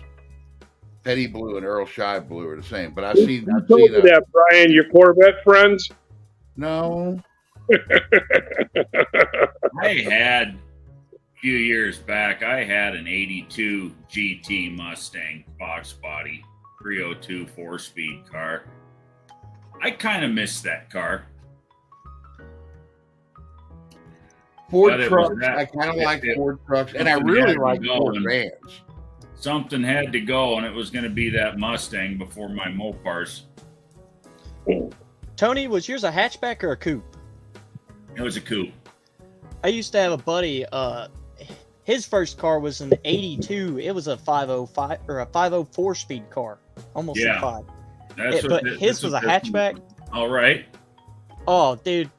Petty blue and Earl Scheib blue are the same. But I've seen that, Brian. Your Corvette friends? No. I had a few years back. I had an '82 GT Mustang box body 302 4-speed car. I kind of missed that car. Ford trucks. I kind of like Ford trucks, and I really like Ford vans. Something had to go, and it was going to be that Mustang before my Mopars. Tony, was yours a hatchback or a coupe? It was a coupe. I used to have a buddy. His first car was an '82. It was a 505 or a 504 speed car, almost a 5. But his was a hatchback. All right. Oh, dude,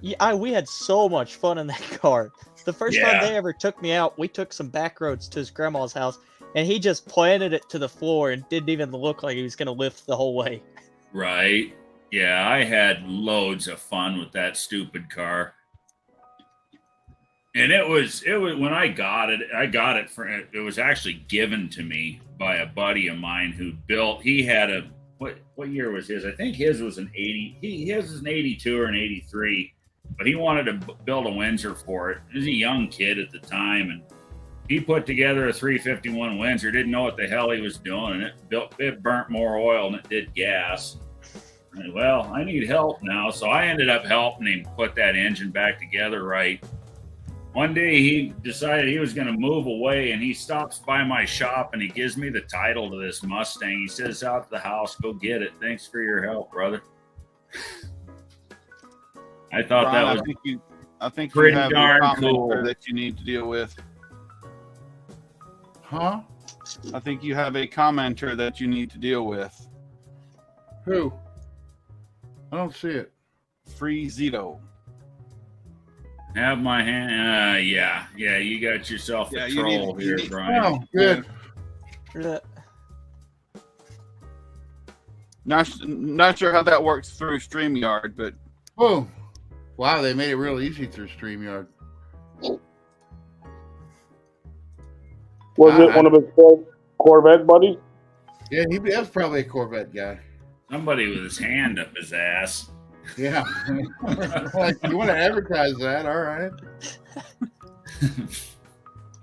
we had so much fun in that car. The first time they ever took me out, we took some back roads to his grandma's house, and he just planted it to the floor and didn't even look like he was going to lift the whole way. Right. Yeah, I had loads of fun with that stupid car. And it was when I got it it was actually given to me by a buddy of mine who he had a, what year was his? I think his was an 80. His was an 82 or an 83, but he wanted to build a Windsor for it. He was a young kid at the time, and he put together a 351 Windsor, didn't know what the hell he was doing, and it burnt more oil than it did gas. Well, I need help now, so I ended up helping him put that engine back together right. One day he decided he was going to move away, and he stops by my shop and he gives me the title to this Mustang. He says, "Out to the house, go get it. Thanks for your help, brother." I thought Brian, that was I think pretty you have darn a cool that you need to deal with. Huh? I think you have a commenter that you need to deal with. Who? I don't see it. Free Zito. have my hand. Yeah, you got yourself a troll here, Brian. Oh, good. Not sure how that works through StreamYard, but wow, they made it real easy through StreamYard. Was it one of his Corvette buddies? Yeah, that's probably a Corvette guy. Somebody with his hand up his ass. Yeah. Like, you want to advertise that? All right.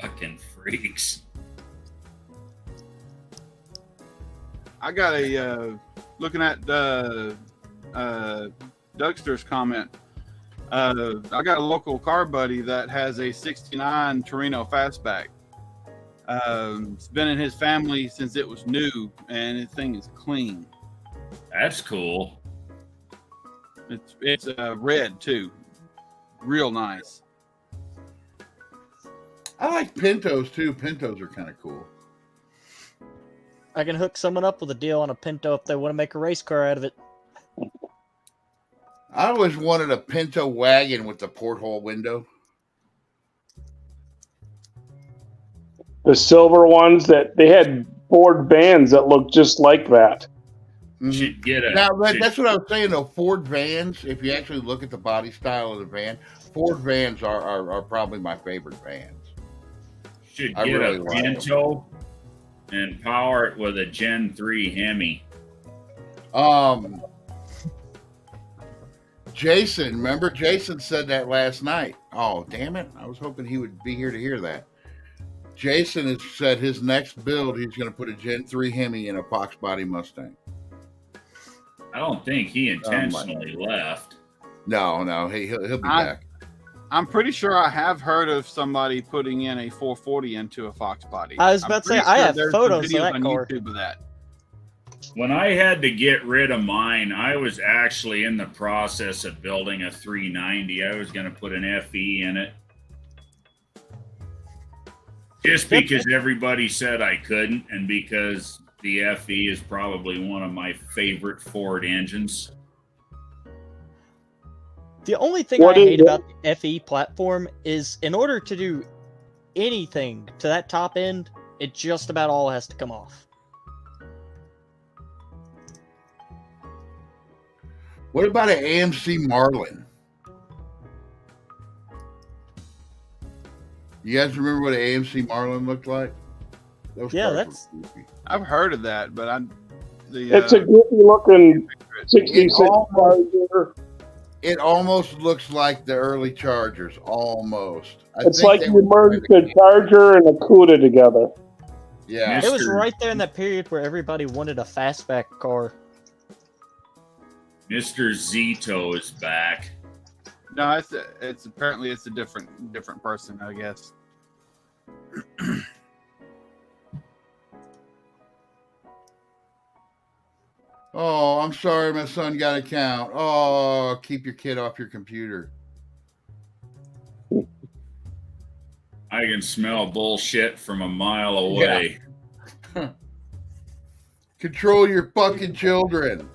Fucking freaks. I got looking at Dougster's comment. I got a local car buddy that has a '69 Torino Fastback. It's been in his family since it was new, and the thing is clean. That's cool. It's red too, real nice. I like Pintos too. Pintos are kind of cool. I can hook someone up with a deal on a Pinto if they want to make a race car out of it. I always wanted a Pinto wagon with the porthole window. The silver ones that they had Ford vans that looked just like that. Should get a. Now, that's what I was saying though. Ford vans, if you actually look at the body style of the van, Ford vans are probably my favorite vans. Should get really a Pinto and power it with a Gen 3 Hemi. Jason, remember Jason said that last night. Oh, damn it. I was hoping he would be here to hear that. Jason has said his next build, he's going to put a Gen 3 Hemi in a Fox body Mustang. I don't think he intentionally left. No, he'll be back. I'm pretty sure I have heard of somebody putting in a 440 into a Fox body. I was about to say, I have photos of that car. YouTube of that. When I had to get rid of mine, I was actually in the process of building a 390. I was going to put an FE in it. Just because everybody said I couldn't, and because the FE is probably one of my favorite Ford engines. The only thing I hate about the FE platform is in order to do anything to that top end, it just about all has to come off. What about an AMC Marlin? You guys remember what an AMC Marlin looked like? I've heard of that, but it's a goofy looking 66 Charger. It almost looks like the early Chargers, almost. It's like you merged a Charger and a Cuda together. Yeah. It was right there in that period where everybody wanted a fastback car. Mr. Zito is back. No, it's apparently it's a different person, I guess. Oh, I'm sorry, my son got a count. Oh, keep your kid off your computer. I can smell bullshit from a mile away. Yeah. Control your fucking children.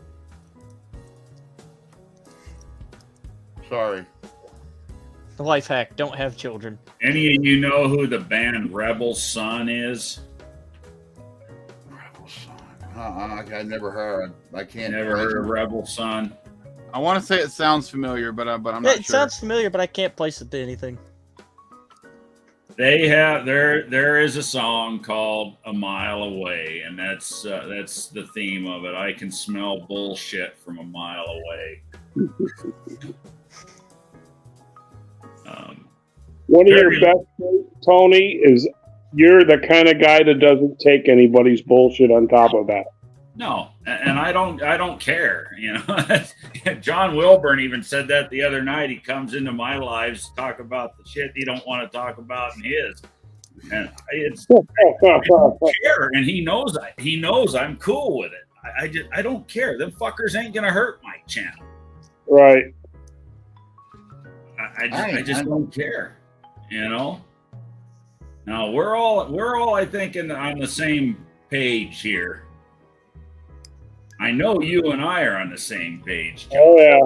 Sorry. The life hack, don't have children. Any of you know who the band Rebel Son is? Rebel Son. I never heard. I can't. Never heard of Rebel Son? I want to say it sounds familiar, but I'm not sure. It sounds familiar, but I can't place it to anything. They have there is a song called "A Mile Away," and that's the theme of it. I can smell bullshit from a mile away. One of your best traits, Tony, is you're the kind of guy that doesn't take anybody's bullshit on top of that. No, and I don't care. You know, John Wilburn even said that the other night. He comes into my lives to talk about the shit he don't want to talk about in his, and I don't care. And he knows I'm cool with it. I don't care. Them fuckers ain't gonna hurt my channel. Right. I just don't care. You know. Now we're all I think on the same page here. I know you and I are on the same page, John. Oh yeah.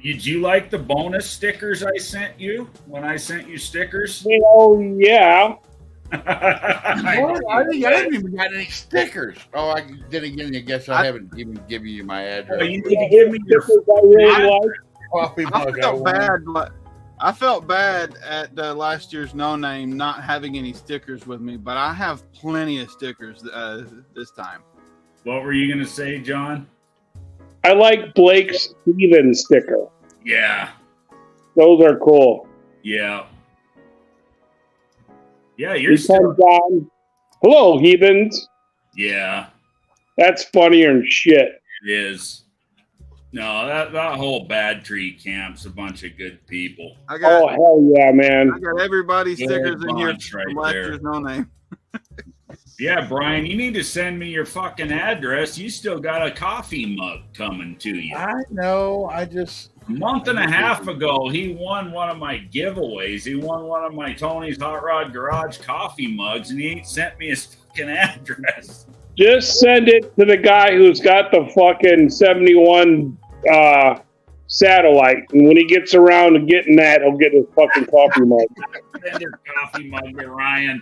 Did you like the bonus stickers I sent you when I sent you stickers? Oh yeah. I didn't even got any stickers. Oh, I didn't. I guess I haven't even given you my address. Oh, you need to give me your coffee mug. I felt bad at last year's No Name not having any stickers with me, but I have plenty of stickers this time. What were you going to say, John? I like Blake's Heathen sticker. Yeah. Those are cool. Yeah. Yeah, you're still... down. Hello, heathens. Yeah. That's funnier than shit. It is. No, that whole Bad Tree camp's a bunch of good people. Oh, hell yeah, man. I got everybody's stickers in here from last year's No Name. Yeah, Brian, you need to send me your fucking address. You still got a coffee mug coming to you. I know. A month and a half ago, he won one of my giveaways. He won one of my Tony's Hot Rod Garage coffee mugs, and he ain't sent me his fucking address. Just send it to the guy who's got the fucking 71 satellite. And when he gets around to getting that, he'll get his fucking coffee mug. Send your coffee mug to Ryan.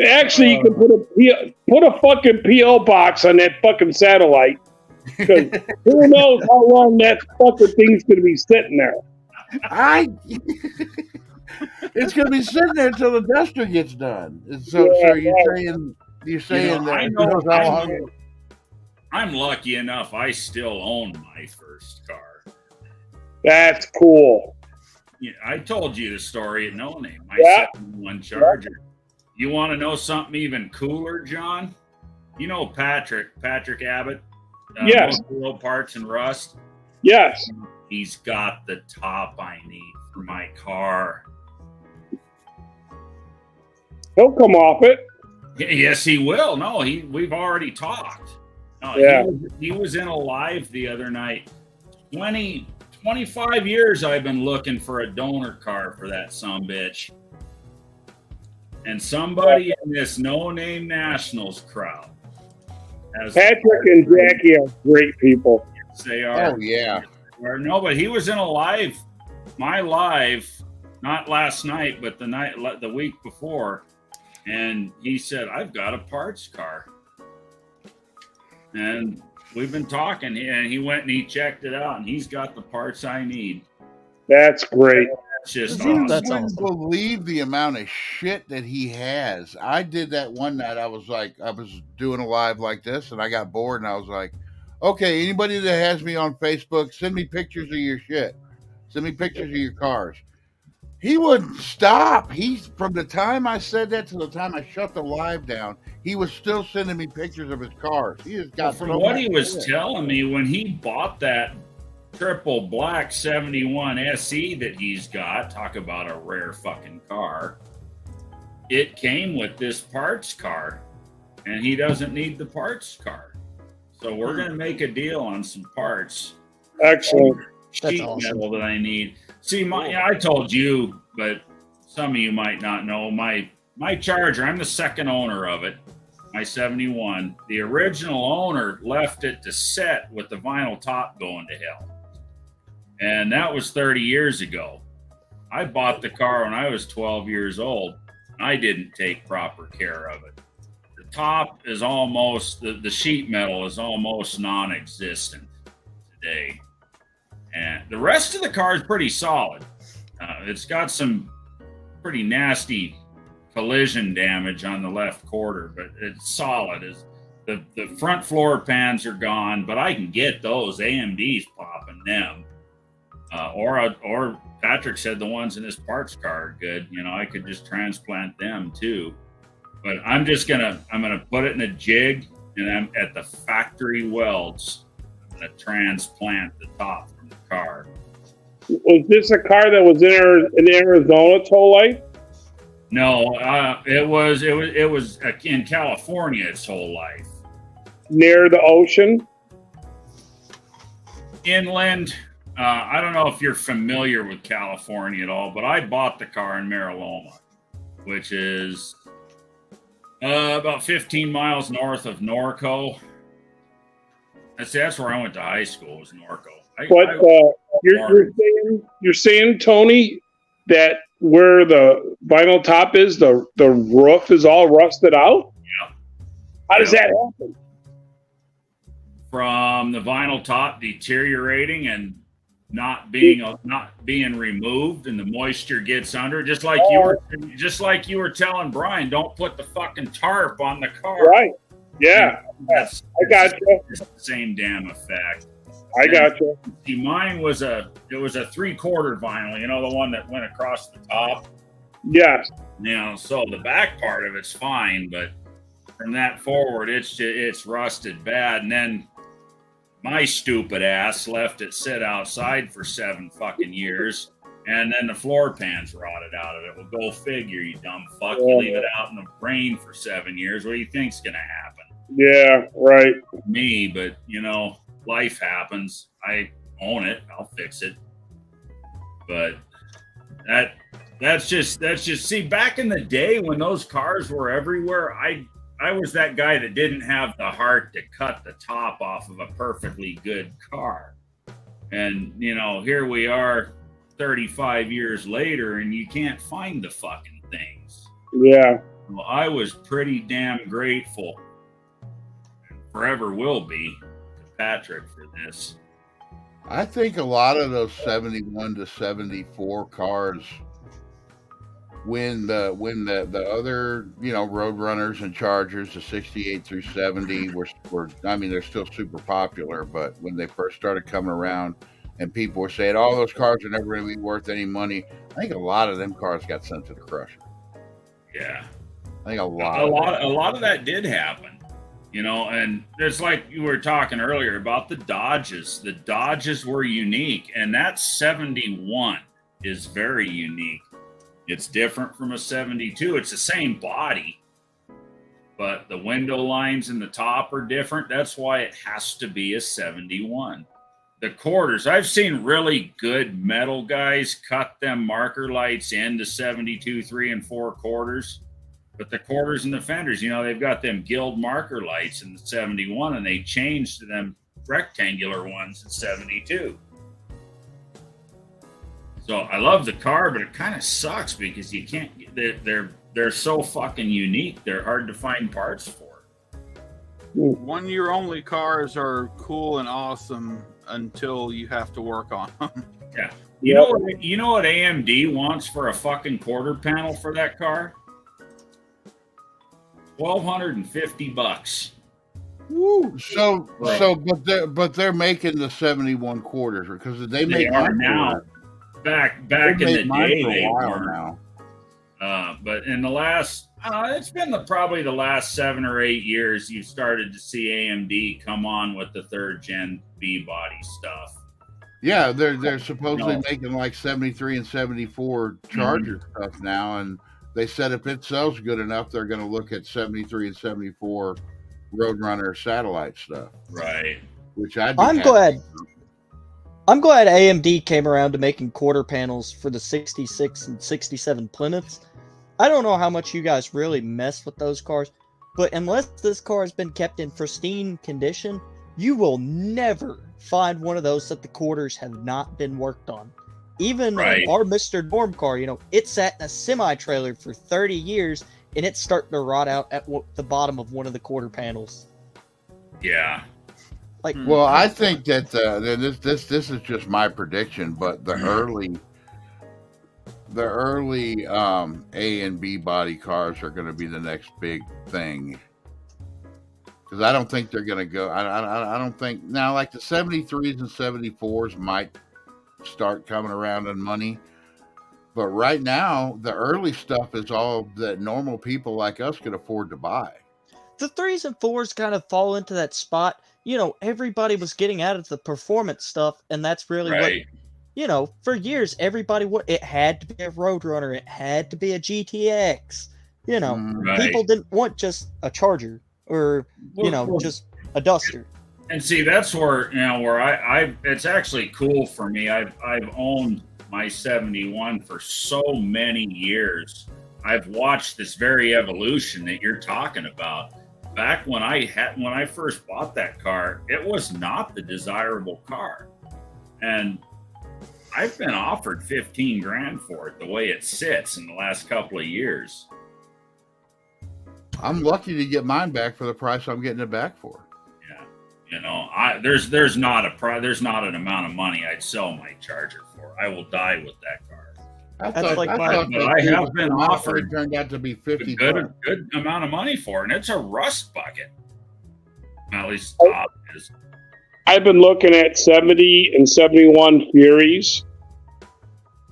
Actually, you can put a fucking P.O. box on that fucking satellite. Because who knows how long that fucking thing's going to be sitting there. It's going to be sitting there until the duster gets done. So you're saying that I'm lucky enough I still own my first car. That's cool. Yeah, I told you the story at No Name. My 71 Charger. You want to know something even cooler, John? You know Patrick Abbott? Yes. Motor Parts and Rust? Yes. He's got the top I need for my car. He'll come off it. Yes, he will. No, we've already talked. No, yeah. He was in a live the other night. 25 years I've been looking for a donor car for that sumbitch. And somebody in this no-name Nationals crowd has Patrick and Jackie are great people. They are. Oh yeah. No, but he was in my live, not last night, but the week before, and he said, "I've got a parts car," and we've been talking, and he went and he checked it out, and he's got the parts I need. That's great. That's just You awesome. wouldn't believe the amount of shit that he has. I did that one night. I was doing a live like this, and I got bored, and I was like, okay, anybody that has me on Facebook, send me pictures of your shit. Send me pictures of your cars. He wouldn't stop. From the time I said that to the time I shut the live down, he was still sending me pictures of his cars. He has got from what he was telling me, when he bought that triple black 71 SE that he's got, talk about a rare fucking car, it came with this parts car, and he doesn't need the parts car. So we're going to make a deal on some parts. Excellent. Sheet metal that I need. See, I told you, but some of you might not know, my Charger, I'm the second owner of it, my 71. The original owner left it to set with the vinyl top going to hell. And that was 30 years ago. I bought the car when I was 12 years old. I didn't take proper care of it. The top is almost, the sheet metal is almost non-existent today. And the rest of the car is pretty solid. It's got some pretty nasty collision damage on the left quarter, but it's solid. The front floor pans are gone, but I can get those. AMD's popping them. Or Patrick said the ones in his parts car are good. I could just transplant them too. But I'm gonna put it in a jig, and I'm at the factory welds. I'm gonna transplant the top from the car. Was this a car that was in Arizona its whole life? No, it was in California its whole life. Near the ocean? Inland. I don't know if you're familiar with California at all, but I bought the car in Mariloma, which is about 15 miles north of Norco. That's where I went to high school, was Norco. You're saying, Tony, that where the vinyl top is, the roof is all rusted out? Yeah. How does that happen? From the vinyl top deteriorating and not being removed, and the moisture gets under, just like you were telling Brian, don't put the fucking tarp on the car. Right. Yeah. I got you. It's the same damn effect. I got you. See, mine was a 3/4 vinyl, the one that went across the top. Yes. So the back part of it's fine, but from that forward, it's rusted bad. And then my stupid ass left it sit outside for 7 fucking years, and then the floor pans rotted out of it. Well, go figure, you dumb fuck. You leave it out in the rain for 7 years. What do you think's gonna happen? Yeah, right. Me, but life happens. I own it. I'll fix it. But that's just see, back in the day when those cars were everywhere, I was that guy that didn't have the heart to cut the top off of a perfectly good car. And here we are 35 years later, and you can't find the fucking things. Yeah. Well, I was pretty damn grateful, and forever will be, to Patrick for this. I think a lot of those 71 to 74 cars, when the other Roadrunners and Chargers, the 68 through 70 were they're still super popular, but when they first started coming around and people were saying, oh, those cars are never going to be worth any money, I think a lot of them cars got sent to the crusher. Yeah, I think a lot of that did happen. And it's like you were talking earlier about the Dodges. The Dodges were unique, and that 71 is very unique. It's different from a 72. It's the same body, but the window lines in the top are different. That's why it has to be a 71. The quarters, I've seen really good metal guys cut them marker lights into 72 3 4 quarters, But the quarters and the fenders, they've got them Guild marker lights in the 71, and they changed to them rectangular ones in 72. So I love the car, but it kind of sucks because you can't. They're so fucking unique. They're hard to find parts for. 1 year only cars are cool and awesome until you have to work on them. Yeah. You know what AMD wants for a fucking quarter panel for that car? $1,250. Woo! But they're making the 71 quarters because they are now. Back in the day, they were now. But in the last, it's been probably the last 7 or 8 years, you've started to see AMD come on with the 3rd gen B body stuff. Yeah, they're supposedly making like 73 and 74 Charger stuff now, and they said if it sells good enough, they're going to look at 73 and 74 Roadrunner satellite stuff. Right. Which I'm glad AMD came around to making quarter panels for the 66 and 67 Plymouths. I don't know how much you guys really mess with those cars, but unless this car has been kept in pristine condition, you will never find one of those that the quarters have not been worked on. Even our Mr. Norm car, it sat in a semi-trailer for 30 years, and it's starting to rot out at the bottom of one of the quarter panels. Yeah. Well, I think that this is just my prediction, but the early A and B body cars are going to be the next big thing. Because I don't think they're going to go. I don't think now, like the 73s and 74s might start coming around in money, but right now the early stuff is all that normal people like us could afford to buy. The 3s and 4s kind of fall into that spot. Everybody was getting out of the performance stuff, and that's really what, for years, everybody it had to be a Roadrunner, it had to be a GTX. People didn't want just a Charger or, just a Duster. And see, that's where, where it's actually cool for me. I've owned my 71 for so many years. I've watched this very evolution that you're talking about. Back when I first bought that car, it was not the desirable car. And I've been offered $15,000 for it the way it sits in the last couple of years. I'm lucky to get mine back for the price I'm getting it back for. Yeah. There's not an amount of money I'd sell my Charger for. I will die with that car. I have been offered. It turned out to be $50. Good amount of money for it, and it's a rust bucket. At least is. I've been looking at 70 and 71 Furies,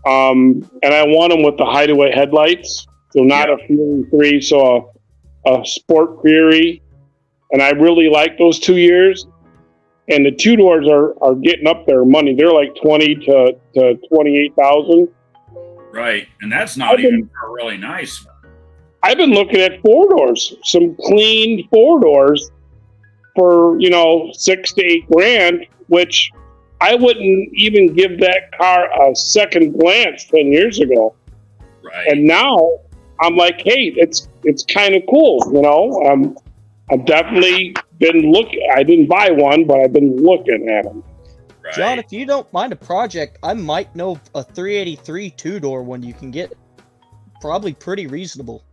and I want them with the Hideaway headlights. So not a Fury 3, so a Sport Fury, and I really like those 2 years. And the 2-doors are getting up their money. They're like 20 to 28,000. Right, and that's not even a really nice one. I've been looking at 4-doors, some clean 4-doors for, $6,000 to $8,000, which I wouldn't even give that car a second glance 10 years ago. Right. And now I'm like, hey, it's kind of cool, I've definitely been looking. I didn't buy one, but I've been looking at them. Right. John, if you don't mind a project, I might know a 383 2-door one you can get probably pretty reasonable.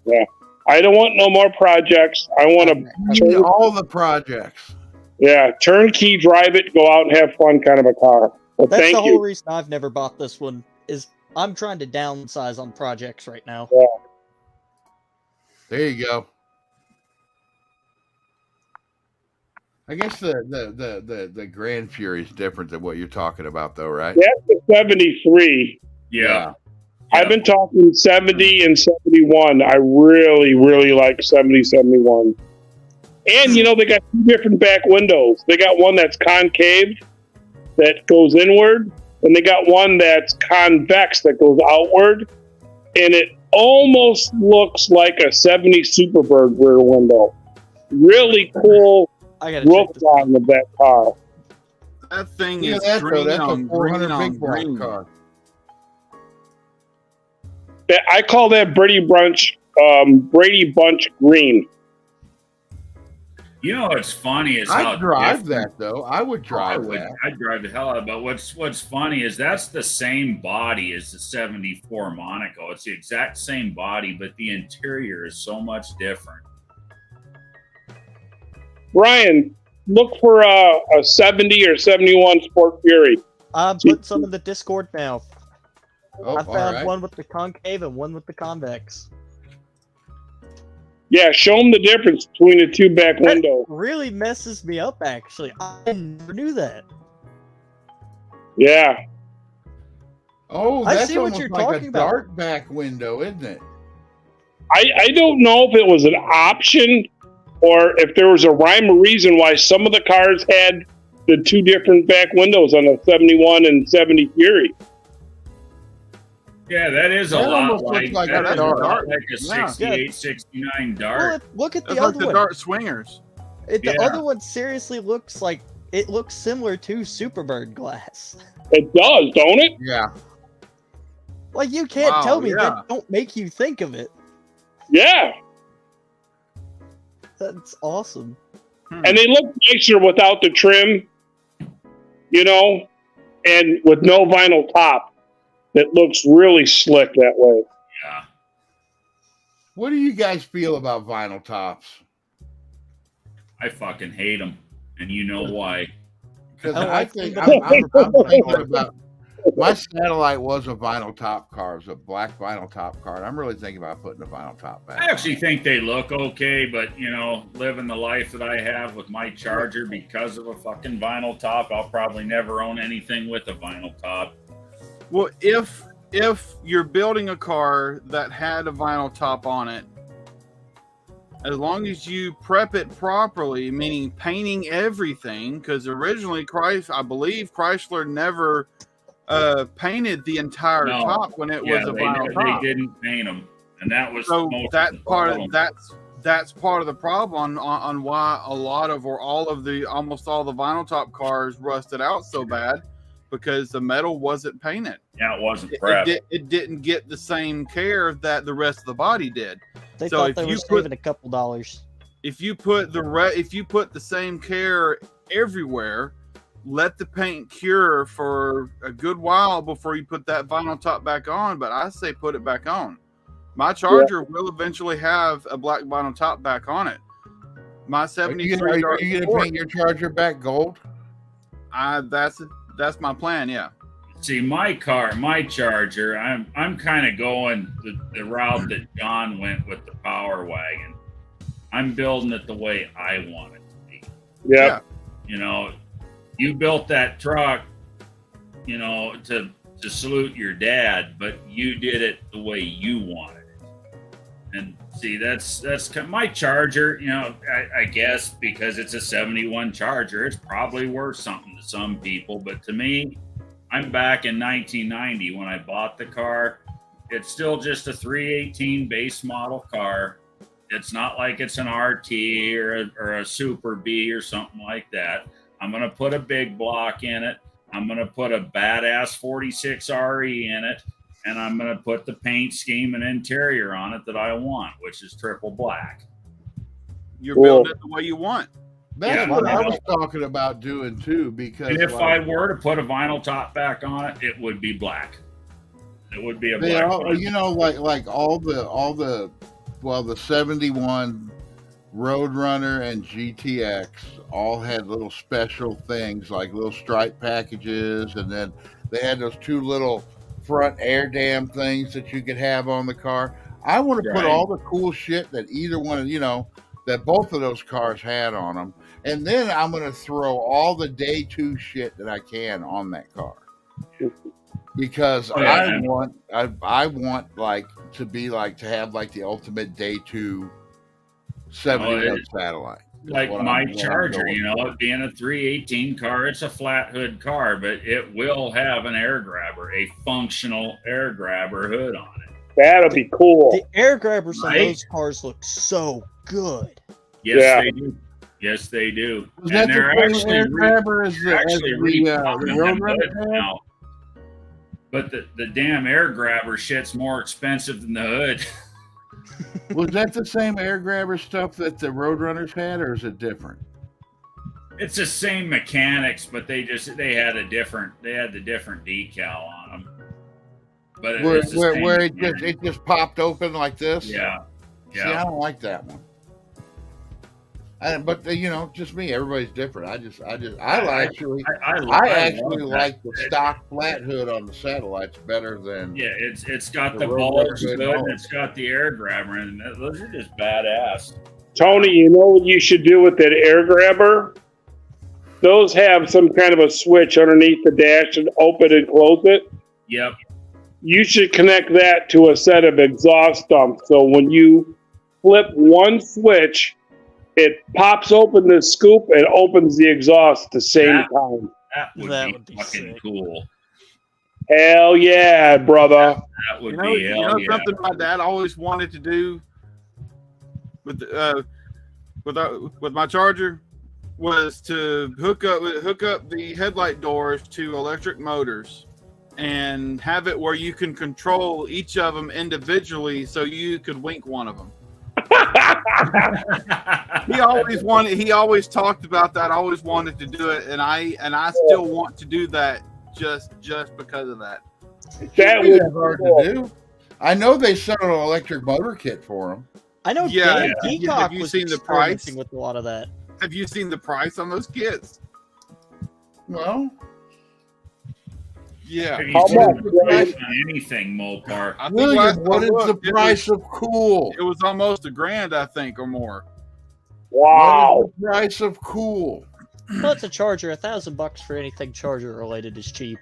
Yeah. I don't want no more projects. I want to all the projects. Yeah, turnkey, drive it, go out and have fun kind of a car. Well, that's the whole reason I've never bought this one is I'm trying to downsize on projects right now. Yeah. There you go. I guess the Grand Fury is different than what you're talking about, though, right? That's the 73. Yeah. I've been talking 70 and 71. I really, really like 70, 71. And, they got 2 different back windows. They got one that's concave that goes inward, and they got one that's convex that goes outward. And it almost looks like a 70 Superbird rear window. Really cool. Roof line of that car. That thing is green on green car. I call that Brady Bunch Brady Bunch green. You know what's funny is I'd drive that though. I would drive that. I'd drive the hell out of it. But what's funny is that's the same body as the 74 Monaco. It's the exact same body, but the interior is so much different. Brian, look for a 70 or 71 Sport Fury. I put some in the Discord now. Oh, I found right. one with the concave and one with the convex. Yeah, show them the difference between the two back windows. Really messes me up, actually. I never knew that. Yeah. Oh, I that's see what almost you're like talking a about. dark back window, isn't it? I don't know if it was an option or if there was a rhyme or reason why some of the cars had the two different back windows on the 71 and 70 Fury. Yeah, that is a That lot almost looks like, like that a is a lot dark. like a Yeah. 68, 69 Dart. Well, look at the It's like other the one. Dart Swingers. The Yeah. other one seriously looks like it looks similar to Superbird glass. It does, don't it? Yeah. Like you can't Wow, tell me yeah. that don't make you think of it. Yeah. That's awesome. And they look nicer without the trim, and with no vinyl top. It looks really slick that way. Yeah. What do you guys feel about vinyl tops? I fucking hate them, and you know why. Because I I like think them. I'm thinking about my Satellite was a vinyl top car, it was a black vinyl top car. And I'm really thinking about putting a vinyl top back. I actually think they look okay, but living the life that I have with my Charger because of a fucking vinyl top, I'll probably never own anything with a vinyl top. Well, if you're building a car that had a vinyl top on it, as long as you prep it properly, meaning painting everything, because originally I believe Chrysler never painted the entire top when it was a vinyl top. They didn't paint them, and that was So most that of the part problem. that's part of the problem on why a lot of or all of the almost all the vinyl top cars rusted out so bad, because the metal wasn't painted. Yeah, it wasn't prepped. It didn't get the same care that the rest of the body did. They So thought if they were you saving a couple dollars. If you put the same care everywhere, let the paint cure for a good while before you put that vinyl top back on. But I say put it back on. My Charger will eventually have a black vinyl top back on it. My 73. Are you going to paint your Charger back gold? That's my plan. Yeah. See, my Charger, I'm kind of going the route that John went with the Power Wagon. I'm building it the way I want it to be. Yeah. You built that truck, to salute your dad, but you did it the way you wanted it. And see, that's my Charger. I guess because it's a 71 Charger, it's probably worth something to some people, but to me, I'm back in 1990 when I bought the car. It's still just a 318 base model car. It's not like it's an RT or a Super B or something like that. I'm going to put a big block in it. I'm going to put a badass 46 RE in it. And I'm going to put the paint scheme and interior on it that I want, which is triple black. You're building it the way you want. That's what I was talking about doing too. Because and if I were to put a vinyl top back on it, it would be black. It would be a black. Like all the 71 Roadrunner and GTX all had little special things like little stripe packages, and then they had those two little front air dam things that you could have on the car. I want to put all the cool shit that either one of that both of those cars had on them, and then I'm going to throw all the day two shit that I can on that car, because I want to have like the ultimate day two 71 Satellite. Like my Charger, it being a 318 car, it's a flat hood car, but it will have an air grabber, a functional air grabber hood on it. That'll be cool. The air grabbers on those cars look so good. Yes, they do. Yes, they do. Was and they're actually air grabber as the Roadrunner now. But the damn air grabber shit's more expensive than the hood. Was that the same air grabber stuff that the Roadrunners had, or is it different? It's the same mechanics, but they had the different decal on them. But it just popped open like this. Yeah. See, I don't like that one. But just me. Everybody's different. I actually like the stock flat hood on the Satellites better than. Yeah, it's got the bulge hood and it's got the air grabber, and those are just badass. Tony, you know what you should do with that air grabber? Those have some kind of a switch underneath the dash and open and close it. Yep. You should connect that to a set of exhaust dumps. So when you flip one switch, it pops open the scoop and opens the exhaust at the same time. That would be fucking sick. Cool. Hell yeah, brother. That would be hell yeah. Something my dad always wanted to do with my Charger was to hook up the headlight doors to electric motors and have it where you can control each of them individually, so you could wink one of them. He always talked about that. I always wanted to do it, and I still want to do that just because of that. That was hard to do. I know they sell an electric motor kit for them. I know. Dan Peacock have you seen the price with a lot of that? Have you seen the price on those kits? Well, yeah. Have you seen the price on anything, Mopar? William, what is the price of cool? It was almost $1,000, I think, or more. Wow. What is the price of cool? Well, it's a Charger. $1,000 for anything Charger related is cheap.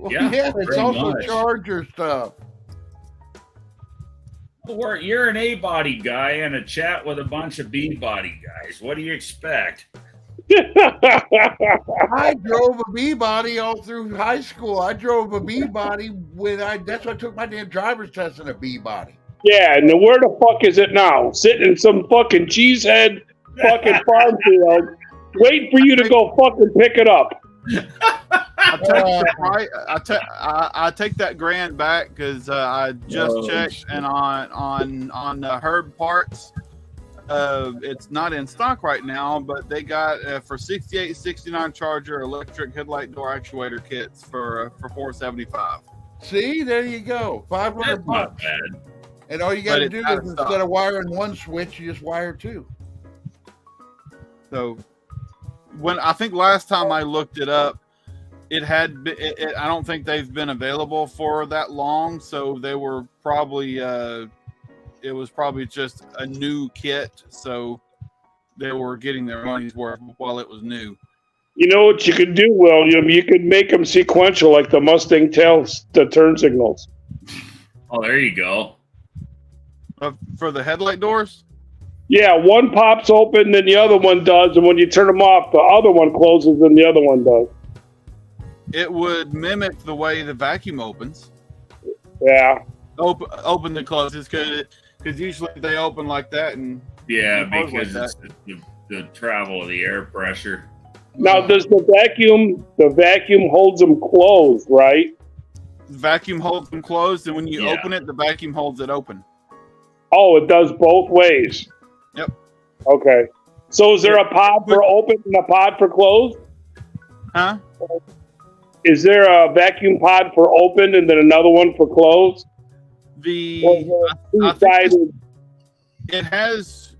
Yeah, it's also much. Charger stuff. You're an A-body guy in a chat with a bunch of B-body guys. What do you expect? I drove a B-body all through high school. I drove a B-body that's why I took my damn driver's test in a B-body. Yeah, and then where the fuck is it now? Sitting in some fucking cheesehead fucking farm field, waiting for you to go fucking pick it up. I take that $1,000 back because I just checked, and on Herb Parts, it's not in stock right now, but they got for 6869 Charger electric headlight door actuator kits for $475. See, there you go, $500. Not bad. And all you got to do is instead of wiring one switch, you just wire two. So I think last time I looked it up, I don't think they've been available for that long, so they were probably it was probably just a new kit, so they were getting their money's worth while it was new. You know what you could do, William? You could make them sequential like the Mustang tells the turn signals. Oh, there you go. For the headlight doors? Yeah, one pops open, then the other one does, and when you turn them off, the other one closes, and the other one does. It would mimic the way the vacuum opens. Yeah. Open and closes, because usually they open like that. And because it's the travel of the air pressure. Now, does the vacuum holds them closed, right? The vacuum holds them closed, and when you open it, the vacuum holds it open. Oh, it does both ways. Yep. Okay. So is there a pod for open and a pod for closed? Huh? Is there a vacuum pod for open and then another one for closed? It has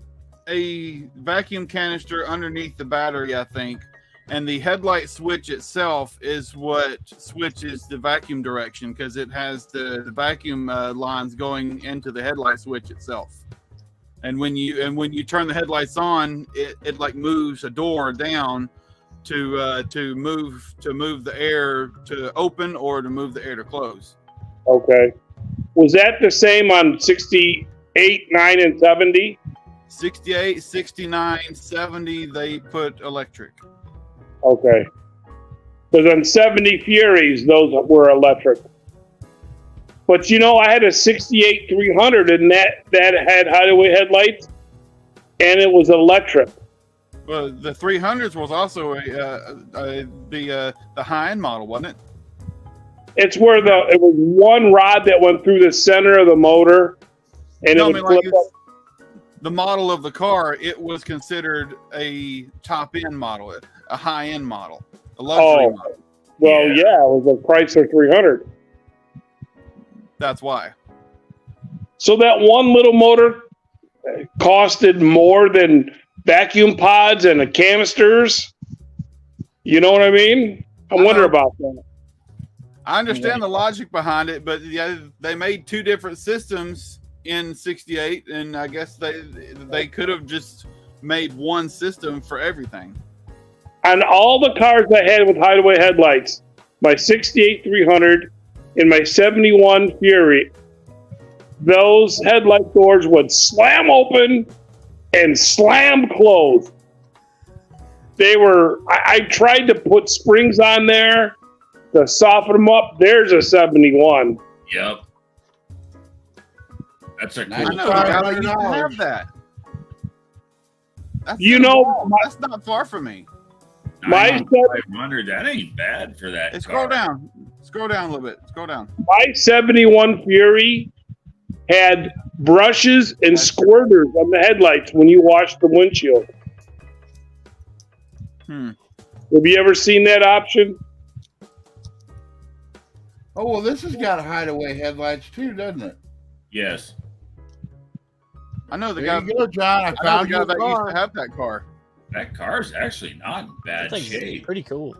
a vacuum canister underneath the battery, I think, and the headlight switch itself is what switches the vacuum direction, because it has the vacuum lines going into the headlight switch itself. And when you turn the headlights on, it like moves a door down to move the air to open or to move the air to close. Okay. Was that the same on 68, 9, and 70? 68, 69, 70, they put electric. Okay. Because on 70 Furies, those were electric. But I had a 68 300 and that had highway headlights, and it was electric. Well, the 300s was also the high-end model, wasn't it? It's where it was one rod that went through the center of the motor, And no, it would flip up. The model of the car, it was considered a top-end model, a high-end model, a luxury model. Well, yeah, it was a Chrysler 300. That's why. So that one little motor costed more than vacuum pods and the canisters. You know what I mean? I wonder about that. I understand the logic behind it, but yeah, they made two different systems in '68, and I guess they could have just made one system for everything. On all the cars I had with hideaway headlights, my '68 300 and my '71 Fury, those headlight doors would slam open and slam closed. They were. I tried to put springs on there to soften them up. There's a '71. Yep. That's a cool I know, car. you can have that. That's that's not far from me. My 500, that ain't bad for that. Hey, scroll down. Scroll down a little bit. Scroll down. My '71 Fury had brushes and squirters on the headlights when you wash the windshield. Have you ever seen that option? Oh, well, this has got hideaway headlights too, doesn't it? Yes. I know the There guy. you go, John. I found the guy your that used car. to have that car. That car's actually not in bad shape. Pretty cool.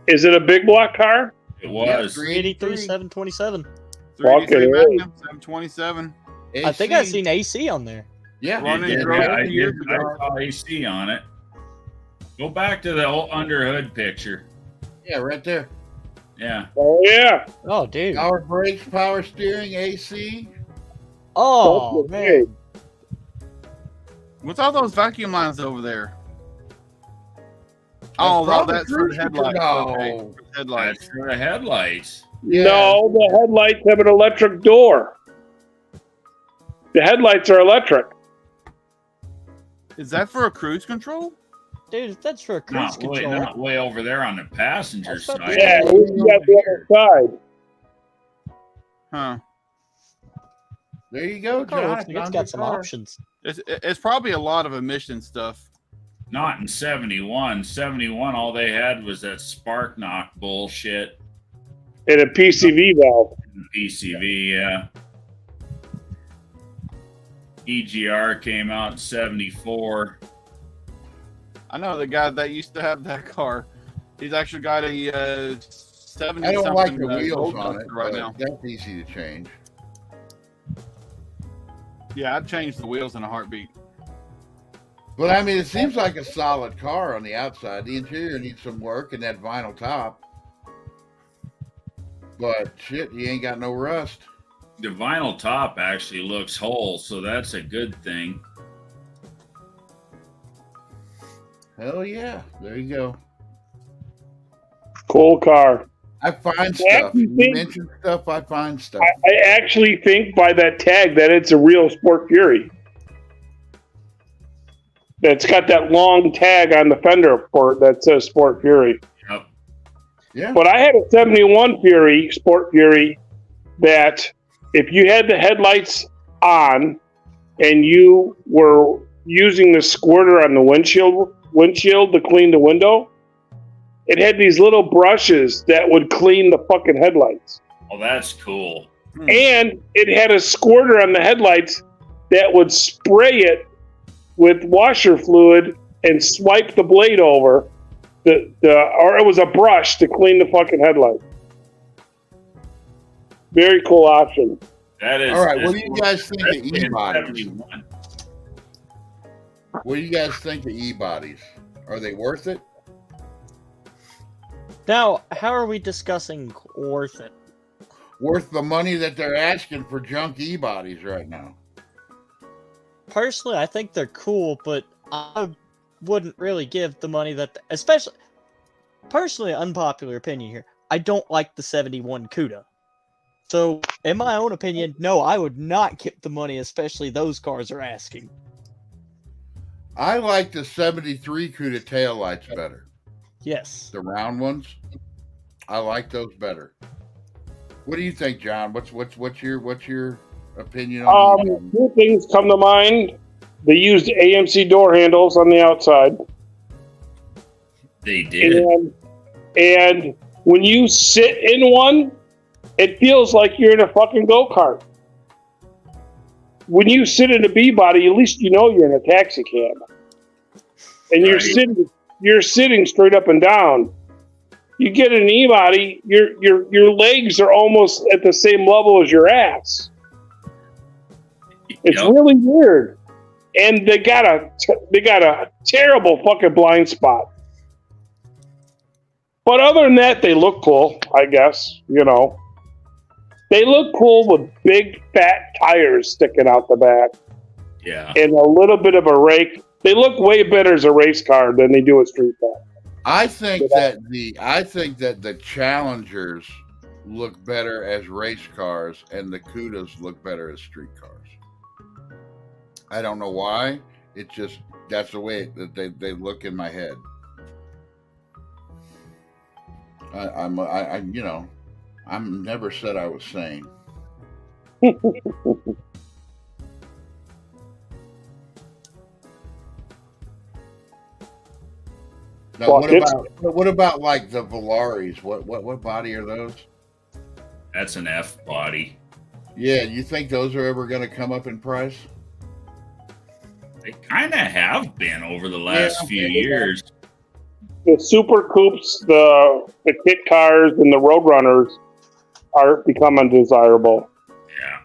Is it a big block car? It was. 383 727. 383 Okay. Magnum, 727. I think I seen AC on there. Yeah. Running Yeah, growth I years did. I ago. saw AC on it. Go back to the old underhood picture. Yeah, right there. Yeah. Oh, yeah. Oh, dude. Power brakes, power steering, AC. Oh, man. What's all those vacuum lines over there? Oh, probably that's for the cruise headlights. control. Okay, for the headlights. That's for the headlights. Yeah. No, the headlights have an electric door. The headlights are electric. Is that for a cruise control? Dude, that's for a cruise control. Not way over there on the passenger That's not side. Yeah, you got the other side. Huh. There you go, The car John. looks like it's got some options. It's probably a lot of emission stuff. Not in 71. 71, all they had was that spark knock bullshit. And a PCV valve. PCV, yeah. EGR came out in 74. I know the guy that used to have that car. He's actually got a 70 I don't something like the wheels Gold on Duster it, right but now. that's easy to change. Yeah, I'd change the wheels in a heartbeat. But I mean, it seems like a solid car on the outside. The interior needs some work and that vinyl top. But shit, you ain't got no rust. The vinyl top actually looks whole, so that's a good thing. Hell yeah. There you go. Cool car. I find Yeah, stuff. you You think- mention stuff, I find stuff. I actually think by that tag that it's a real Sport Fury. It's got that long tag on the fender for that says Sport Fury. Yep. Yeah. But I had a 71 Fury, Sport Fury, that if you had the headlights on and you were using the squirter on the windshield to clean the window, it had these little brushes that would clean the fucking headlights. Oh, that's cool. And it had a squirter on the headlights that would spray it with washer fluid and swipe the blade over, or it was a brush to clean the fucking headlight. Very cool option. That is. All right, what do you guys think of that's in e-bodies? 71. What do you guys think of e-bodies? Are they worth it? Now, how are we discussing worth it? Worth the money that they're asking for junk e-bodies right now? Personally, I think they're cool, but I wouldn't really give the money that, especially, personally, unpopular opinion here, I don't like the 71 CUDA. So, in my own opinion, no, I would not give the money, especially those cars are asking. I like the 73 CUDA taillights better. Yes. The round ones. I like those better. What do you think, John? What's your opinion on two things come to mind. They used AMC door handles on the outside. They did. And when you sit in one, it feels like you're in a fucking go-kart. When you sit in a B-body, at least you know you're in a taxi cab. And you're sitting straight up and down. You get an E-body, your legs are almost at the same level as your ass. It's really weird. And they got a terrible fucking blind spot. But other than that, they look cool, I guess, you know. They look cool with big, fat tires sticking out the back. Yeah. And a little bit of a rake. They look way better as a race car than they do a street car. I think that the Challengers look better as race cars and the Cudas look better as street cars. I don't know why. It's just that's the way that they look in my head. I'm never said I was sane. Now, what about like the Volaris? What body are those? That's an F body. Yeah, you think those are ever going to come up in price? They kind of have been over the last few years. The Super Coupes, the kit cars, and the Roadrunners are becoming desirable. Yeah.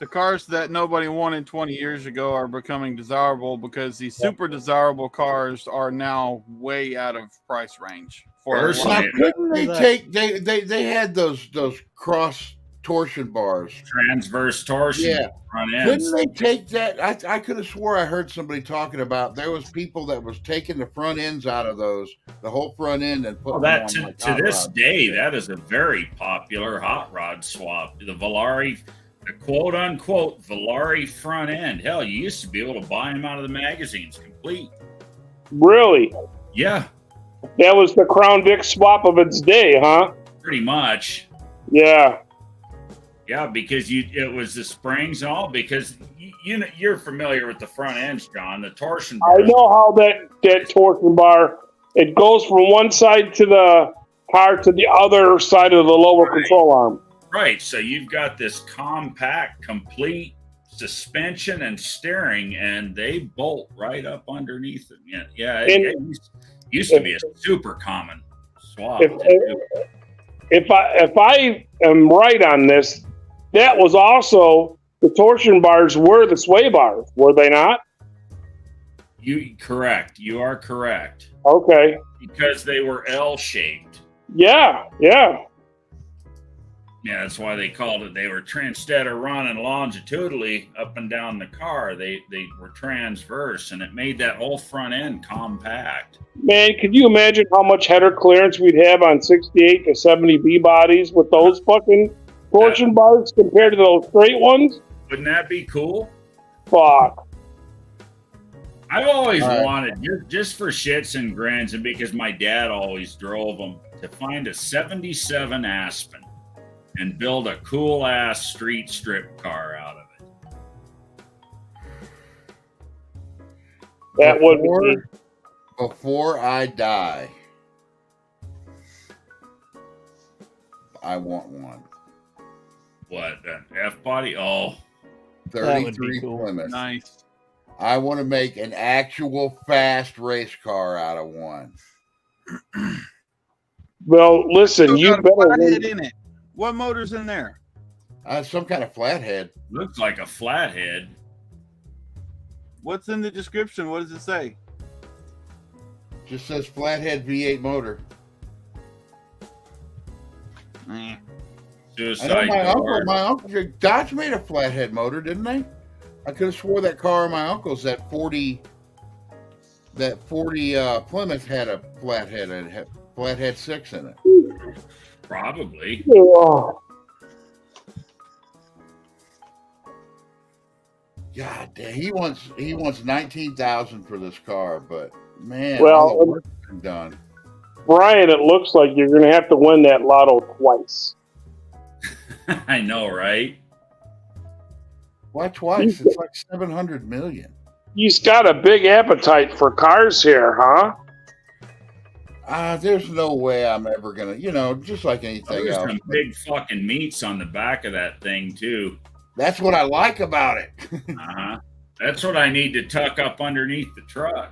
The cars that nobody wanted 20 years ago are becoming desirable because the super desirable cars are now way out of price range. Couldn't they take they had those cross torsion bars, transverse torsion front ends. Couldn't they take that? I could have swore I heard somebody talking about there was people that was taking the front ends out of those, the whole front end, and putting that them on to this day. That is a very popular hot rod swap. The Volare, the quote unquote Volare front end. Hell, you used to be able to buy them out of the magazines complete. Really? Yeah. That was the Crown Vic swap of its day, huh? Pretty much. Yeah. Yeah, because it was the springs and all. Because you're familiar with the front ends, John. The torsion bar. I know how that torsion bar. It goes from one side to the car to the other side of the lower control arm. Right. So you've got this compact, complete suspension and steering, and they bolt right up underneath them. Yeah. It used to be a super common swap. If I am right on this, that was also the torsion bars were the sway bars, were they not? Correct. You are correct. Okay. Because they were L-shaped. Yeah. Yeah, that's why they called it. They were instead of running longitudinally up and down the car, they were transverse, and it made that whole front end compact. Man, could you imagine how much header clearance we'd have on 68 to 70 B bodies with those fucking torsion bars compared to those straight ones? Wouldn't that be cool? Fuck. I've always wanted, just for shits and grins, and because my dad always drove them, to find a 77 Aspen and build a cool ass street strip car out of it. That would be. Before I die, I want one. What, an F body? Oh, 33 cool. Plymouth. Nice. I want to make an actual fast race car out of one. Well, listen, you better flathead in it. What motor's in there? Some kind of flathead. Looks like a flathead. What's in the description? What does it say? Just says flathead V8 motor. Suicide. My uncle Dodge made a flathead motor, didn't they? I could have swore that car of my uncle's, that 40 Plymouth had a flathead and had flathead 6 in it. Probably. Oh. God damn, he wants $19,000 for this car, but man, well, all the work's been done. Brian, it looks like you're going to have to win that lotto twice. I know, right? Why twice? It's like 700 million. He's got a big appetite for cars here, huh? There's no way I'm ever gonna, just like anything There's else. some big fucking meats on the back of that thing too. That's what I like about it. That's what I need to tuck up underneath the truck.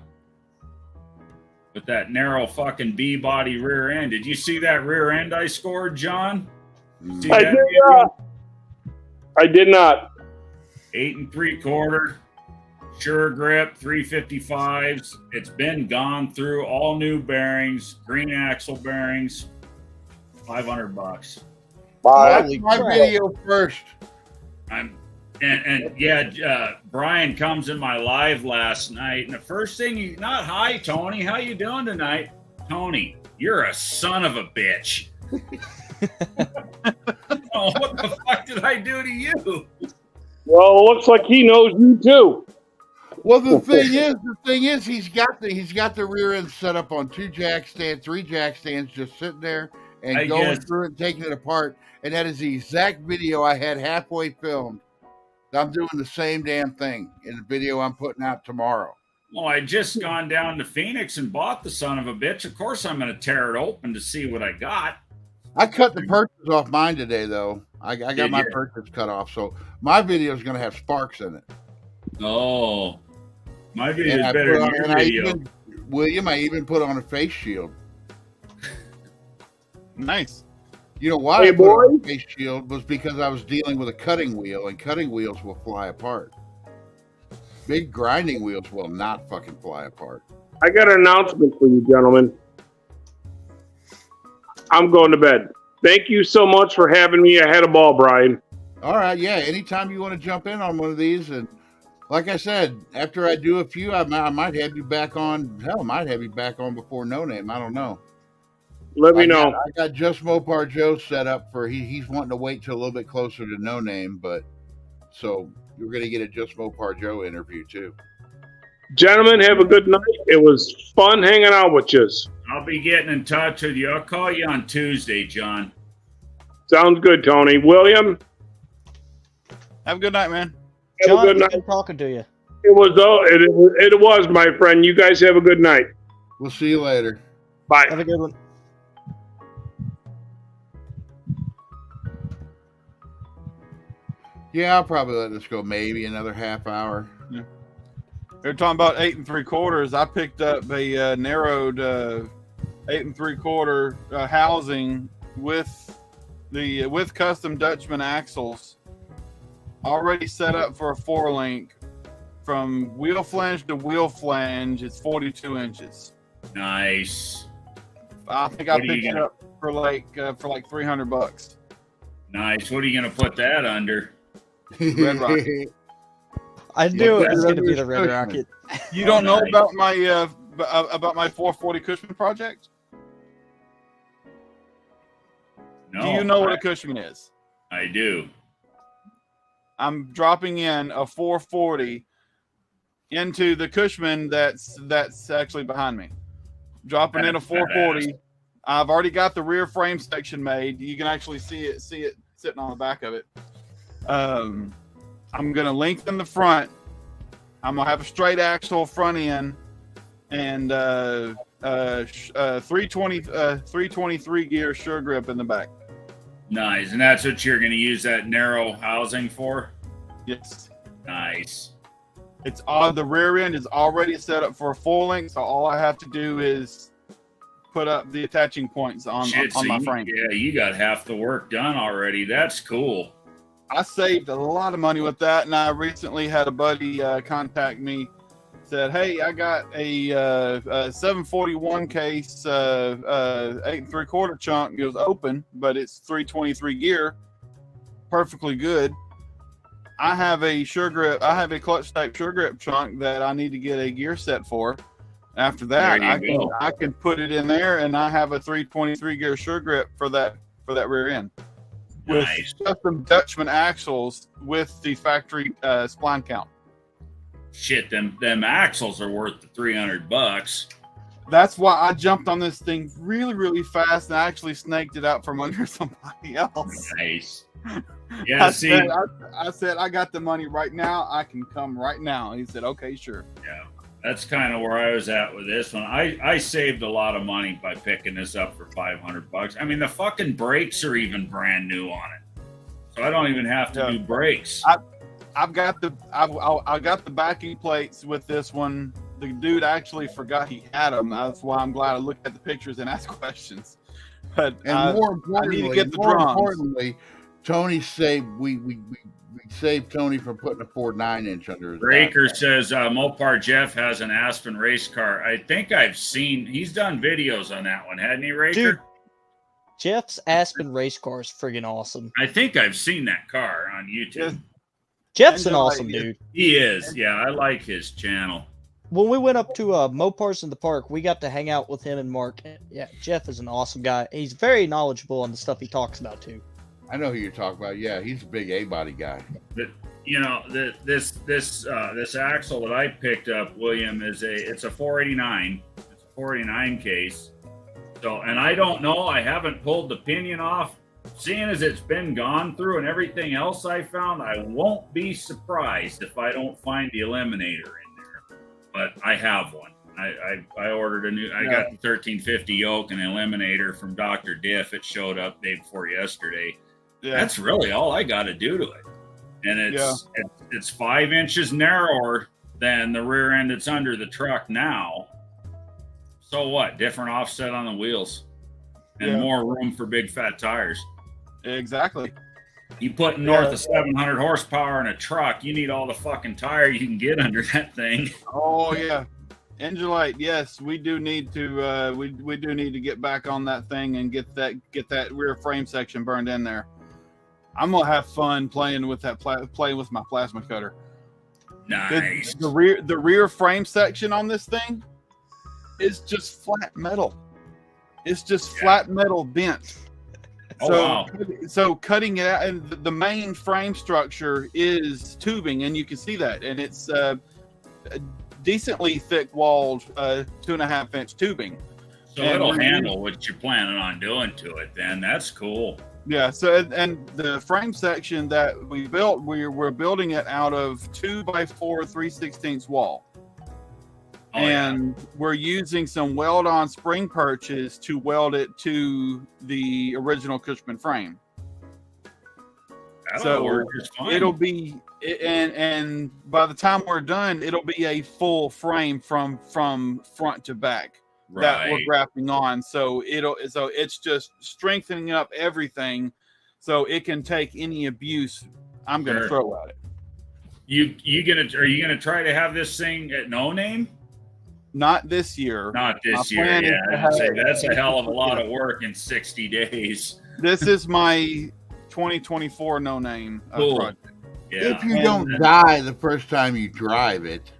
With that narrow fucking B-body rear end. Did you see that rear end I scored, John? I did not. 8 3/4. Sure grip, 355s. It's been gone through, all new bearings, green axle bearings, $500. Watch my video first. Brian comes in my live last night, and the first thing not hi Tony, how you doing tonight? Tony, you're a son of a bitch. Oh, what the fuck did I do to you? Well, it looks like he knows you too. Well, the thing is, he's got the rear end set up on 2 jack stands, 3 jack stands, just sitting there and going through it and taking it apart. And that is the exact video I had halfway filmed. I'm doing the same damn thing in the video I'm putting out tomorrow. Well, I just gone down to Phoenix and bought the son of a bitch. Of course, I'm going to tear it open to see what I got. I cut the purchase off mine today, though. I got my purchase cut off, so my video is going to have sparks in it. Oh, my video is better than your video. William, I even put on a face shield. Nice. You know why I put on a face shield was because I was dealing with a cutting wheel, and cutting wheels will fly apart. Big grinding wheels will not fucking fly apart. I got an announcement for you, gentlemen. I'm going to bed. Thank you so much for having me. I had a ball, Brian. All right, yeah. Anytime you want to jump in on one of these, and like I said, after I do a few, I might have you back on. Hell, I might have you back on before No Name. I don't know. Let me know. I got Just Mopar Joe set up for he's wanting to wait till a little bit closer to No Name, but so you're going to get a Just Mopar Joe interview too. Gentlemen, have a good night. It was fun hanging out with you. I'll be getting in touch with you. I'll call you on Tuesday, John. Sounds good, Tony. William? Have a good night, man. John, good night. Talking to you. It was, my friend. You guys have a good night. We'll see you later. Bye. Have a good one. Yeah, I'll probably let this go maybe another half hour. Yeah. They're talking about 8 3/4. I picked up a narrowed 8 3/4 housing with custom Dutchman axles, already set up for a 4-link. From wheel flange to wheel flange, it's 42 inches. Nice. I think I picked it up for like $300. Nice. What are you gonna put that under? Red Rocket. I knew it was going to be the Red Rocket. You don't know about my 440 Cushman project? No. Do you know what a Cushman is? I do. I'm dropping in a 440 into the Cushman that's actually behind me. Dropping in a 440. I've already got the rear frame section made. You can actually see it sitting on the back of it. I'm gonna lengthen the front. I'm gonna have a straight axle front end and 323 gear sure grip in the back. Nice. And that's what you're gonna use that narrow housing for? Yes. Nice. It's on the rear end is already set up for a full length, so all I have to do is put up the attaching points on my frame. Yeah, you got half the work done already. That's cool. I saved a lot of money with that, and I recently had a buddy contact me, said, "Hey, I got a 741 case 8 3/4 chunk. It was open, but it's 323 gear, perfectly good. I have a clutch type sure grip chunk that I need to get a gear set for. After that, I can put it in there, and I have a 323 gear sure grip for that rear end." With custom Dutchman axles with the factory spline count. Shit, them axles are worth the $300. That's why I jumped on this thing really, really fast and I actually snaked it out from under somebody else. Nice. Yeah, I said, I got the money right now. I can come right now. He said, okay, sure. Yeah, that's kind of where I was at with this one. I saved a lot of money by picking this up for $500. I mean, the fucking brakes are even brand new on it, so I don't even have to do brakes. I've got the backing plates with this one. The dude actually forgot he had them. That's why I'm glad I looked at the pictures and asked questions. But more importantly, I need to get the drums. Importantly, Tony saved we saved Tony from putting a 9-inch under his Raker says Mopar Jeff has an Aspen race car. I think I've seen he's done videos on that one, hadn't he, Raker? Dude, Jeff's Aspen race car is friggin' awesome. I think I've seen that car on YouTube. Jeff's an awesome dude. He is. Yeah, I like his channel. When we went up to Mopars in the Park, we got to hang out with him and Mark. Yeah, Jeff is an awesome guy. He's very knowledgeable on the stuff he talks about too. I know who you're talking about. Yeah, he's a big A-body guy. But you know, this axle that I picked up, William, it's a 489. It's a 489 case. So, and I don't know. I haven't pulled the pinion off. Seeing as it's been gone through and everything else I found, I won't be surprised if I don't find the eliminator in there. But I have one. I ordered a new. I got the 1350 yoke and eliminator from Dr. Diff. It showed up day before yesterday. Yeah. That's really all I got to do to it, and it's 5 inches narrower than the rear end that's under the truck now. So what? Different offset on the wheels, and more room for big fat tires. Exactly. You put north of 700 horsepower in a truck, you need all the fucking tire you can get under that thing. Oh yeah, engine light. Yes, we do need to. We do need to get back on that thing and get that rear frame section burned in there. I'm gonna have fun playing with that playing with my plasma cutter. Nice. The rear frame section on this thing is just flat metal. It's just flat metal bent. So cutting it out, and the main frame structure is tubing, and you can see that, and it's decently thick-walled 2.5-inch tubing. So it'll handle what you're planning on doing to it. Then that's cool. Yeah. So and the frame section that we built, we're building it out of 2x4 3/16 wall. And we're using some weld-on spring perches to weld it to the original Cushman frame. That'll work just fine. It'll be, and by the time we're done, it'll be a full frame from front to back that we're grafting on. So it's just strengthening up everything, so it can take any abuse I'm going to throw at it. Are you gonna try to have this thing at no name? Not this year. Not this year. Yeah, that's a hell of a lot of work in 60 days. This is my 2024 no name project. Yeah. If you don't die the first time you drive it.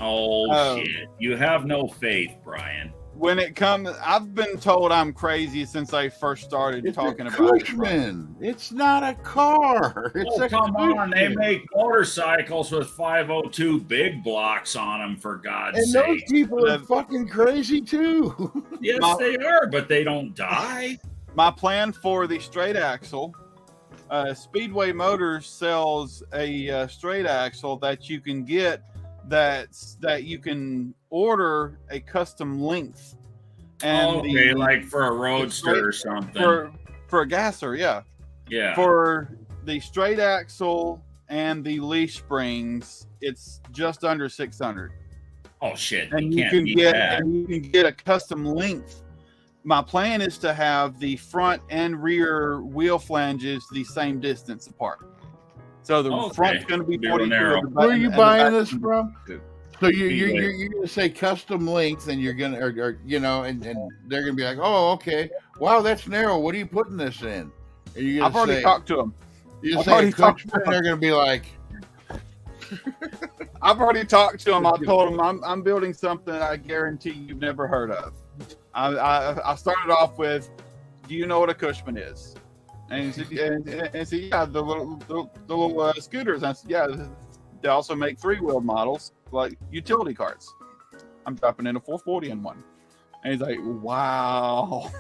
Oh shit! You have no faith, Brian. When it comes, I've been told I'm crazy since I first started talking about Cushman. It's not a car. Come on! They make motorcycles with 502 big blocks on them, for God's sake. And those people are fucking crazy too. Yes, they are, but they don't die. My plan for the straight axle, Speedway Motors sells a straight axle that you can get. That you can order a custom length, and like for a roadster or something, for a gasser, yeah. For the straight axle and the leaf springs, it's just under 600. Oh shit! And you can get a custom length. My plan is to have the front and rear wheel flanges the same distance apart. So the front's going to be 42. Where are you buying this from? So you're going to say custom length, and you're going to, and they're going to be like, oh, okay, wow, that's narrow. What are you putting this in? And I've already talked to them. You say Cushman, they're going to be like, I've already talked to them. I told them I'm building something I guarantee you've never heard of. I started off with, do you know what a Cushman is? And he said, yeah, the little scooters. And I said, yeah, they also make 3-wheel models, like utility carts. I'm dropping in a 440 in one. And he's like, wow.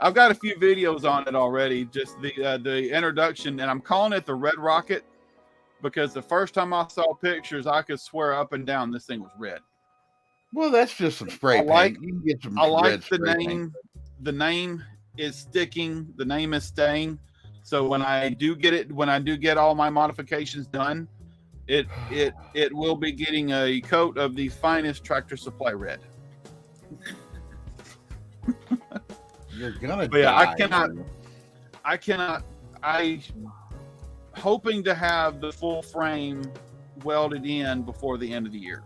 I've got a few videos on it already. Just the introduction, and I'm calling it the Red Rocket because the first time I saw pictures, I could swear up and down this thing was red. Well, that's just some spray paint. You can get some. I like the name. Paint. The name is sticking. The name is staying. So when I do get all my modifications done, it will be getting a coat of the finest Tractor Supply red. You're gonna. But yeah, I cannot. I hoping to have the full frame welded in before the end of the year.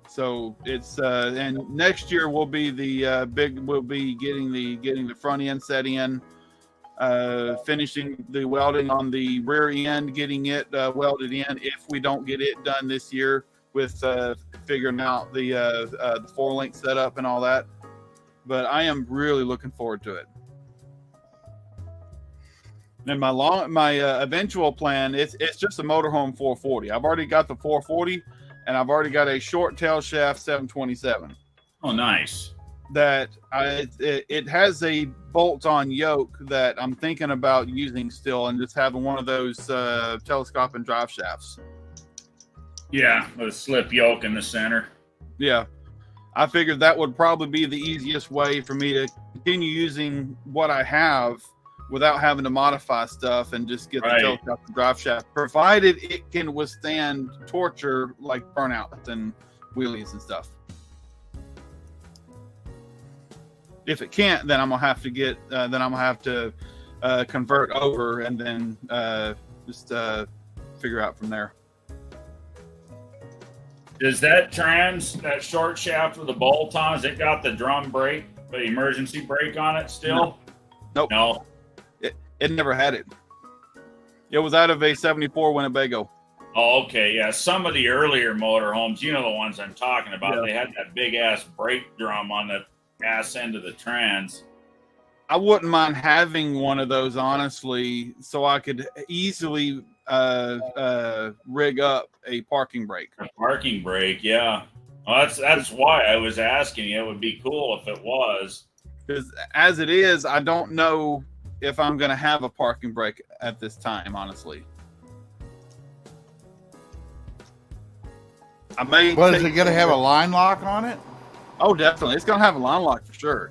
So it's and next year will be the we'll be getting the front end set in, finishing the welding on the rear end, getting it welded in. If we don't get it done this year with figuring out the 4-link setup and all that, but I am really looking forward to it. And my eventual plan it's just a motorhome 440. I've already got the 440. And I've already got a short tail shaft 727. Oh, nice. That it has a bolt-on yoke that I'm thinking about using still, and just having one of those telescoping drive shafts. Yeah, with a slip yoke in the center. Yeah, I figured that would probably be the easiest way for me to continue using what I have without having to modify stuff and just get the telescopic drive shaft, provided it can withstand torture like burnouts and wheelies and stuff. If it can't, then I'm gonna have to convert over and then just figure out from there. Does that that short shaft with the bolt on, has it got the drum brake, the emergency brake on it still? Nope. No. It never had it. It was out of a 74 Winnebago. Oh, okay. Yeah. Some of the earlier motorhomes, you know the ones I'm talking about, They had that big ass brake drum on the ass end of the trans. I wouldn't mind having one of those, honestly, so I could easily rig up a parking brake. A parking brake, yeah. Well, that's why I was asking you. It would be cool if it was. Because as it is, I don't know if I'm going to have a parking brake at this time, honestly. I may. Well, is it going to have a line lock on it? Oh, definitely. It's going to have a line lock for sure.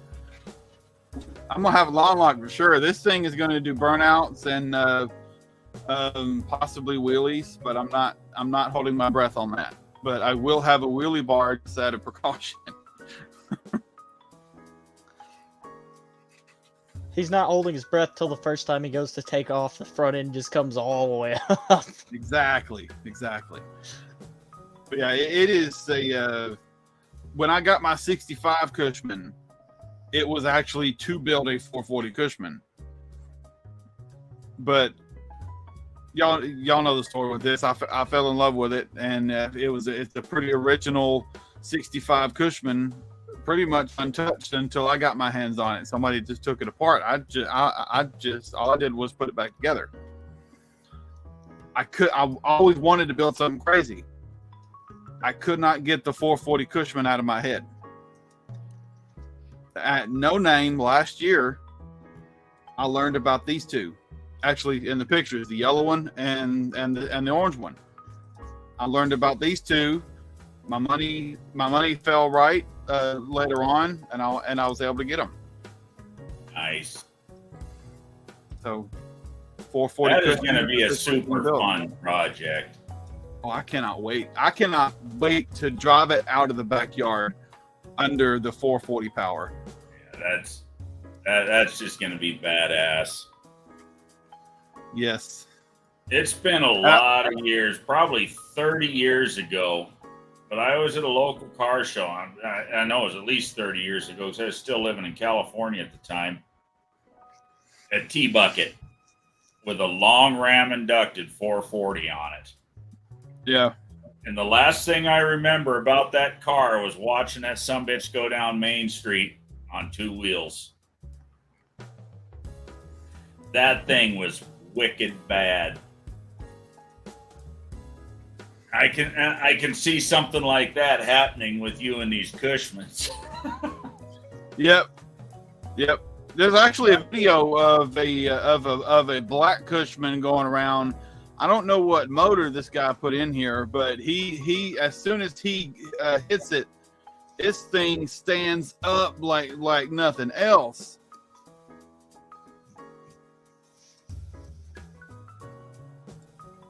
I'm going to have a line lock for sure. This thing is going to do burnouts and possibly wheelies, but I'm not holding my breath on that. But I will have a wheelie bar just out of precaution. He's not holding his breath till the first time he goes to take off. The front end just comes all the way up. Exactly. But yeah, it is a. When I got my 65 Cushman, it was actually to build a 440 Cushman. But y'all know the story with this. I fell in love with it, and it's a pretty original 65 Cushman. Pretty much untouched until I got my hands on it. Somebody just took it apart. I just all I did was put it back together. I always wanted to build something crazy. I could not get the 440 Cushman out of my head. At No Name last year, I learned about these two. Actually, in the pictures, the yellow one and the orange one. I learned about these two. My money fell right later on, and I was able to get them. Nice. So, 440. That is going to be a super fun project. Oh, I cannot wait! I cannot wait to drive it out of the backyard under the 440 power. Yeah, that's just going to be badass. Yes. It's been a lot of years, probably 30 years ago, but I was at a local car show. I know it was at least 30 years ago because I was still living in California at the time. At T-Bucket with a long ram inducted 440 on it. Yeah. And the last thing I remember about that car was watching that sumbitch go down Main Street on two wheels. That thing was wicked bad. I can see something like that happening with you and these Cushmans. Yep. There's actually a video of a black Cushman going around. I don't know what motor this guy put in here, but he as soon as he hits it, this thing stands up like nothing else.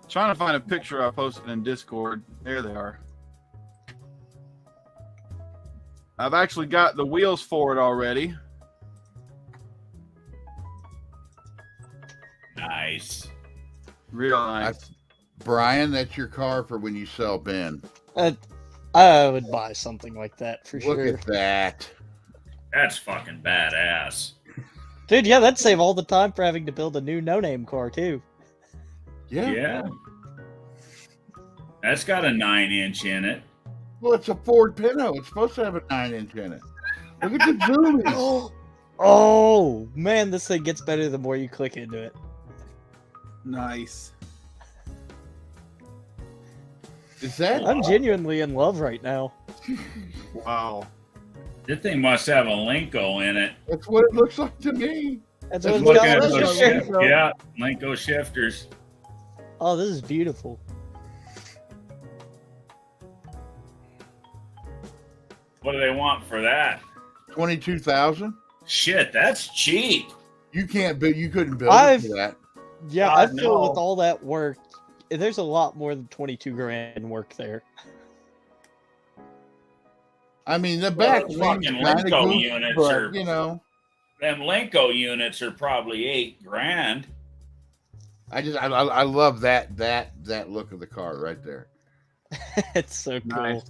Trying to find a picture I posted in Discord. There they are. I've actually got the wheels for it already. Nice. Real nice. Brian, that's your car for when you sell Ben. I would buy something like that for sure. Look at that. That's fucking badass. Dude, yeah, that'd save all the time for having to build a new no-name car, too. Yeah. That's got a 9-inch in it. Well, it's a Ford Pinto. It's supposed to have a 9-inch in it. Look at the zoomies. Oh, man, this thing gets better the more you click into it. Nice. Is that? I'm genuinely in love right now. Wow. This thing must have a Lenco in it. That's what it looks like to me. That's That's what Look it's at got. those shift, yeah, Lenco shifters. Oh, this is beautiful. What do they want for that? 22,000. Shit, that's cheap. You can't build. You couldn't build it for that. Yeah, God, I feel no. with all that work, there's a lot more than 22 grand work there. I mean, the back Well, wings fucking kind of Lenco goofy, units but are- you know, Them Lenco units are probably $8,000. I love that look of the car right there. It's so cool. Nice.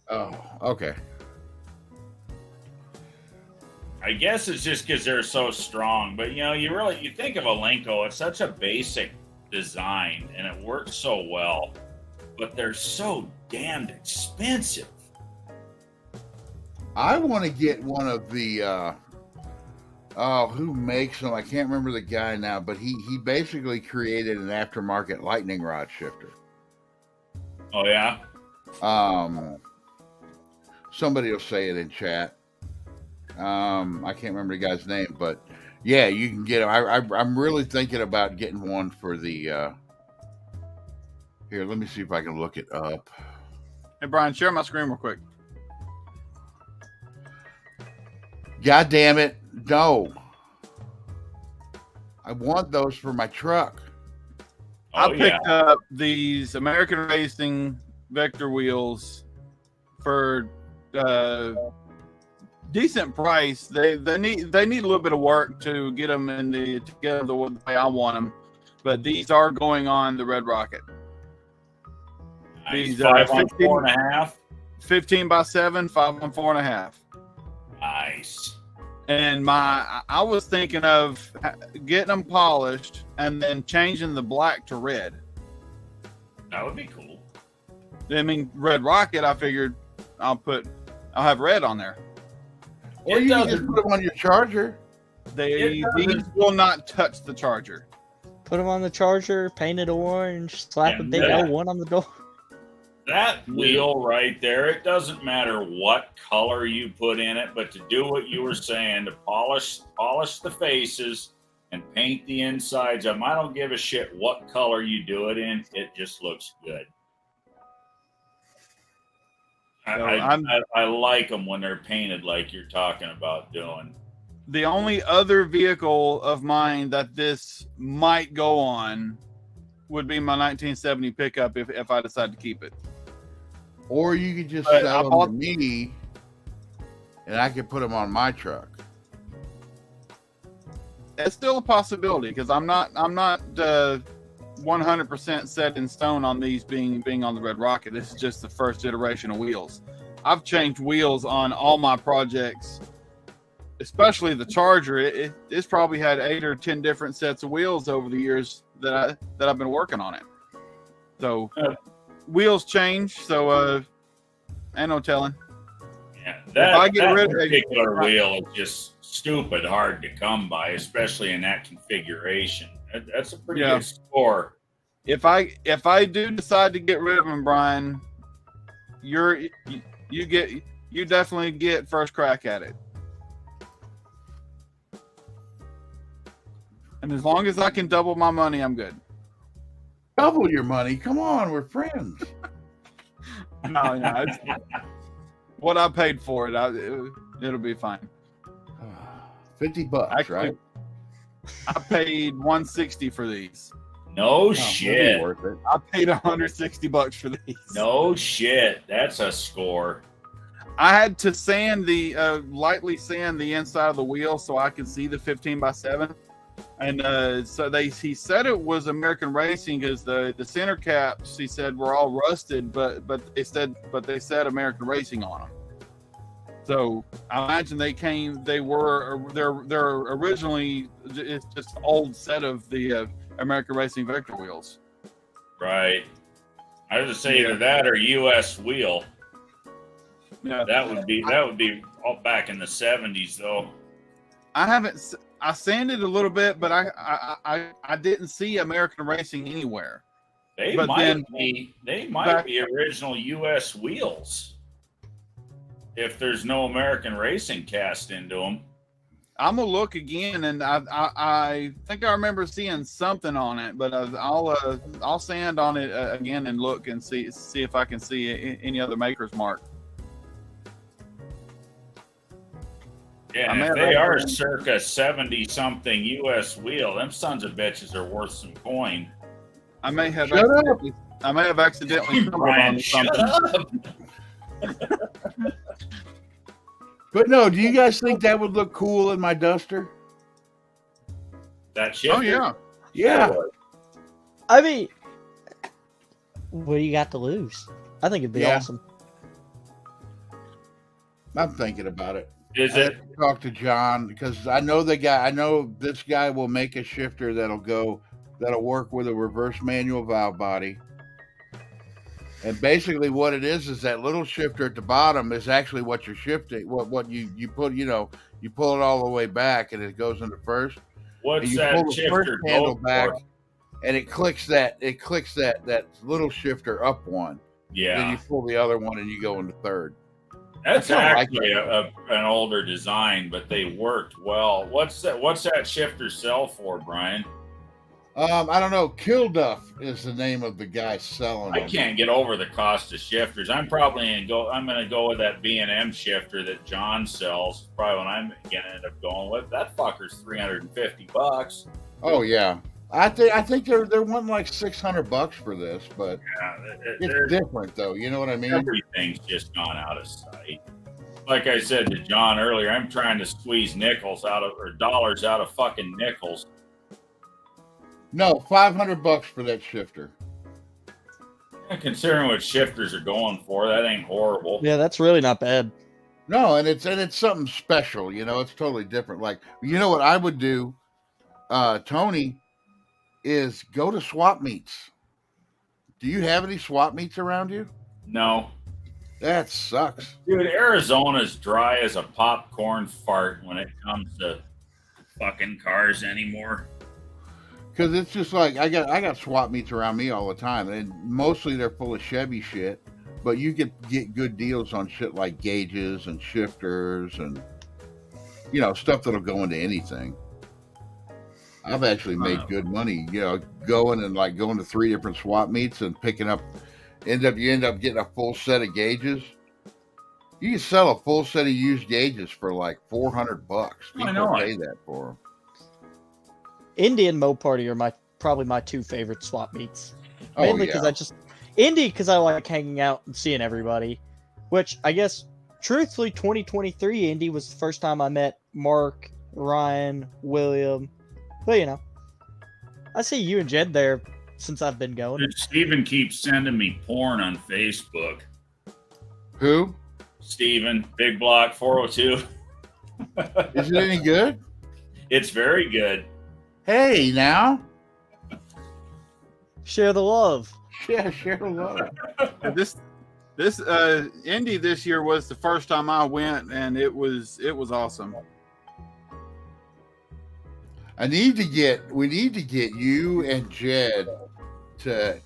Oh, okay. I guess it's just because they're so strong, but you think of a Lenco, it's such a basic design and it works so well, but they're so damned expensive. I want to get one of the who makes them? I can't remember the guy now, but he basically created an aftermarket lightning rod shifter. Oh yeah? Somebody will say it in chat. I can't remember the guy's name, but yeah, you can get them. I'm really thinking about getting one for the. Here, let me see if I can look it up. Hey, Brian, share my screen real quick. God damn it, no! I want those for my truck. I picked up these American Racing Vector wheels for decent price. They need a little bit of work to get them to get them the way I want them, but these are going on the Red Rocket. Nice. These 5 on 4.5. 15 by 7, 5 on 4.5. Nice. And I was thinking of getting them polished and then changing the black to red. That would be cool. I mean, Red Rocket, I figured I'll have red on there. Or you can just put them on your Charger. These will not touch the Charger. Put them on the Charger, paint it orange, slap a big O1 on the door. That wheel right there, it doesn't matter what color you put in it, but to do what you were saying, to polish the faces and paint the insides of them, I don't give a shit what color you do it in. It just looks good. I like them when they're painted like you're talking about doing. The only other vehicle of mine that this might go on would be my 1970 pickup if I decide to keep it. Or you could just sell them to me, and I could put them on my truck. It's still a possibility because I'm not 100% set in stone on these being on the Red Rocket. This is just the first iteration of wheels. I've changed wheels on all my projects, especially the Charger. It's probably had 8 or 10 different sets of wheels over the years that I've been working on it. So wheels change, so ain't no telling. Yeah, that particular wheel is just stupid hard to come by, especially in that configuration. That's a pretty good score. If I do decide to get rid of them, Brian, you you definitely get first crack at it. And as long as I can double my money, I'm good. Double your money? Come on, we're friends. No, it's what I paid for it. It'll be fine. $50, actually, right? I paid $160 for these. No shit. Worth it. I paid $160 for these. No shit. That's a score. I had to lightly sand the inside of the wheel so I could see the 15x7. And so he said it was American Racing because the center caps, he said, were all rusted, but they said American Racing on them. So I imagine they're originally, it's just an old set of the American Racing Vector wheels. Right. I was to say either that or US wheel. Yeah. That would be all back in the 70s though. I sanded a little bit, but I didn't see American Racing anywhere. They might be original US wheels. If there's no American Racing cast into them. I'm gonna look again, and I think I remember seeing something on it, but I'll sand on it again and look and see if I can see any other maker's mark. Yeah, if they are circa 70-something US wheel, them sons of bitches are worth some coin. I may have accidentally Brian, shut up. But no, do you guys think that would look cool in my Duster? That shit. Oh yeah. Yeah. I mean, what do you got to lose? I think it'd be awesome. I'm thinking about it. Is it? Talk to John because I know the guy. I know this guy will make a shifter that'll work with a reverse manual valve body. And basically what it is that little shifter at the bottom is actually what you're shifting. What you put, you pull it all the way back and it goes into first. What's you that pull the shifter first handle back for? And it clicks that little shifter up one. Yeah. Then you pull the other one and you go into third. That's actually an older design, but they worked well. What's that shifter sell for, Brian? I don't know. Kilduff is the name of the guy selling them. I can't get over the cost of shifters. I'm going to go with that B&M shifter that John sells. Probably what I'm going to end up going with. That fucker's $350. Oh yeah, I think they're wanting like $600 for this, but it's different though. You know what I mean? Everything's just gone out of sight. Like I said to John earlier, I'm trying to squeeze dollars out of fucking nickels. No, $500 for that shifter. Considering what shifters are going for, that ain't horrible. Yeah, that's really not bad. No, and it's something special. It's totally different. Like, what I would do, Tony, is go to swap meets. Do you have any swap meets around you? No. That sucks. Dude, Arizona's dry as a popcorn fart when it comes to fucking cars anymore. Because it's just like I got swap meets around me all the time, and mostly they're full of Chevy shit. But you get good deals on shit like gauges and shifters and stuff that'll go into anything. I've actually made good money, going to 3 different swap meets and picking up. You end up getting a full set of gauges. You can sell a full set of used gauges for like $400. People pay that for them. Indy and Mo Party are probably my 2 favorite swap meets. Mainly because because I like hanging out and seeing everybody. Which I guess, truthfully, 2023 Indy was the first time I met Mark, Ryan, William. But I see you and Jed there since I've been going. Dude, Steven keeps sending me porn on Facebook. Who? Steven, Big Block 402. Is it any good? It's very good. Hey, now. Share the love. Yeah, share the love. This Indy this year was the first time I went, and it was awesome. We need to get you and Jed to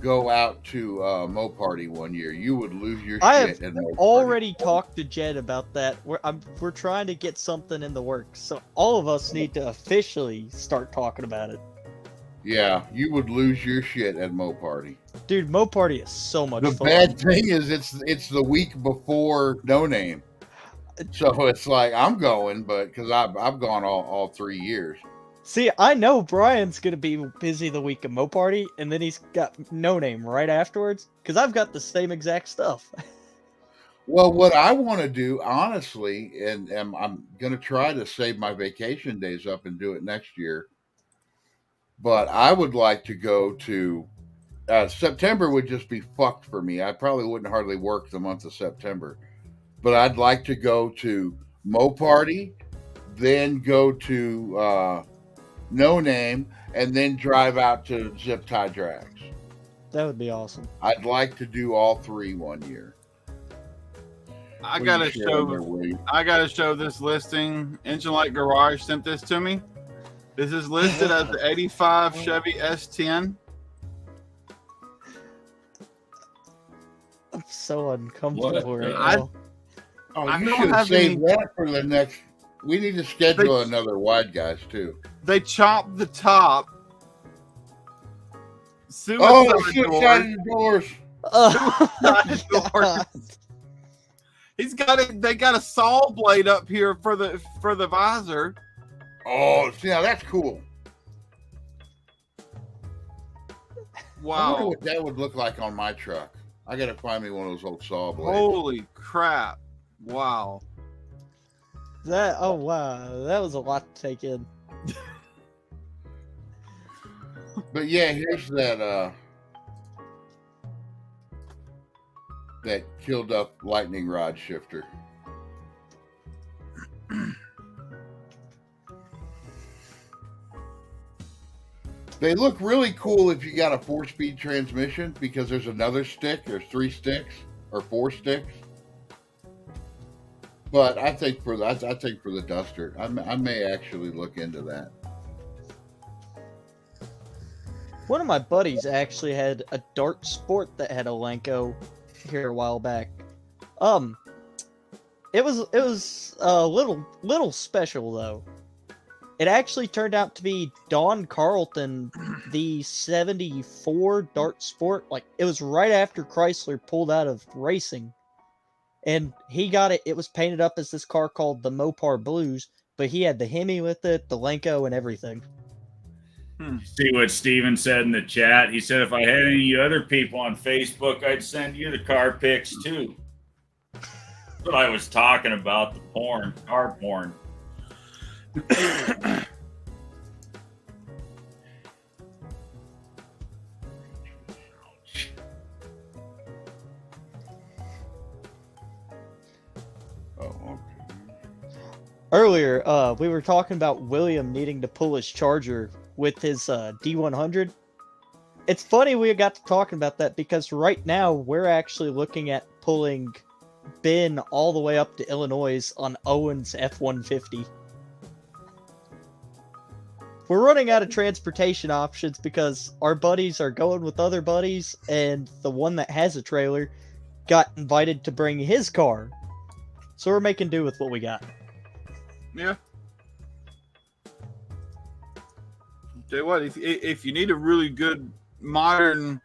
go out to Mo Party one year. You would lose your I shit. have already talked to Jed about that. We're trying to get something in the works, so all of us need to officially start talking about it. Yeah, you would lose your shit at Mo Party. Dude, Mo Party is so much fun. The bad thing is it's the week before No Name. So it's like I'm going, but because I've gone all 3 years. See, I know Brian's gonna be busy the week of Mo Party, and then he's got No Name right afterwards. Because I've got the same exact stuff. Well, what I want to do, honestly, and I'm gonna try to save my vacation days up and do it next year. But I would like to go to September. Would just be fucked for me. I probably wouldn't hardly work the month of September. But I'd like to go to Mo Party, then go to No Name, and then drive out to Zip Tie Drags. That would be awesome. I'd like to do all 3 one year. I gotta show this listing. Engine Light Garage sent this to me. This is listed as the 85 Chevy S10. I'm so uncomfortable right now. You should save that for the next. We need to schedule another wide, guys, too. They chopped the top. Suicide doors. Suicide doors. He's got it. They got a saw blade up here for the visor. Oh, see, now that's cool. Wow. I wonder what that would look like on my truck. I got to find me one of those old saw blades. Holy crap. Wow. Wow. That was a lot to take in. But yeah, here's that killed up lightning rod shifter. They look really cool if you got a 4-speed transmission because there's another stick. There's 3 sticks or 4 sticks. But I think for the Duster, I may actually look into that. One of my buddies actually had a Dart Sport that had a Lenko here a while back. It was a little special though. It actually turned out to be Don Carlton, the 74 Dart Sport. Like, it was right after Chrysler pulled out of racing. And he got it. It was painted up as this car called the Mopar Blues, but he had the Hemi with it, the Lenko, and everything. See what Steven said in the chat? He said if I had any other people on Facebook, I'd send you the car pics too. That's what I was talking about, the porn, car porn. Earlier, we were talking about William needing to pull his charger with his D100. It's funny we got to talking about that because right now we're actually looking at pulling Ben all the way up to Illinois on Owen's F-150. We're running out of transportation options because our buddies are going with other buddies, and the one that has a trailer got invited to bring his car. So we're making do with what we got. Yeah. Tell you what, if you need a really good modern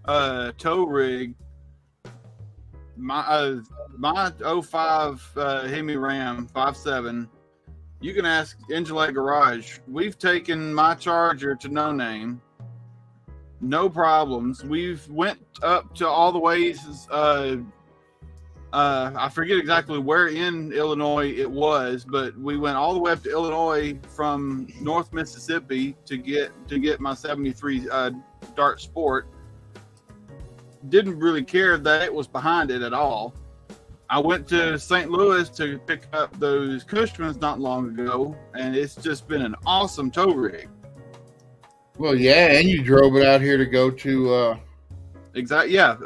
tow rig, my 05 Hemi Ram 5.7, you can ask Engine Light Garage. We've taken my Charger to No Name, no problems. We've went up to all the ways. I forget exactly where in Illinois it was, but we went all the way up to Illinois from North Mississippi to get my 73 Dart Sport. Didn't really care that it was behind it at all. I went to St. Louis to pick up those Cushmans not long ago, and it's just been an awesome tow rig. Well, yeah, and you drove it out here to go to. Exactly. Yeah.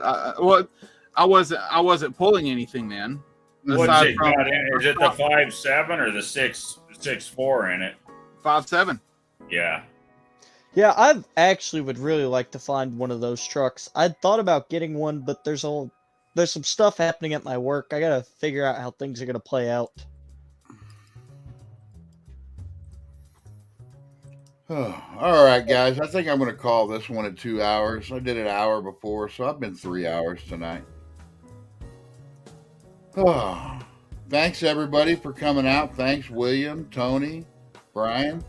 I wasn't pulling anything then. What's it got in? Is it the 5.7 or the 6.4 in it? 5.7. Yeah. Yeah, I actually would really like to find one of those trucks. I'd thought about getting one, but there's some stuff happening at my work. I gotta figure out how things are gonna play out. All right, guys. I think I'm going to call this one at 2 hours. I did it an hour before, so I've been 3 hours tonight. Thanks, everybody, for coming out. Thanks, William, Tony, Brian.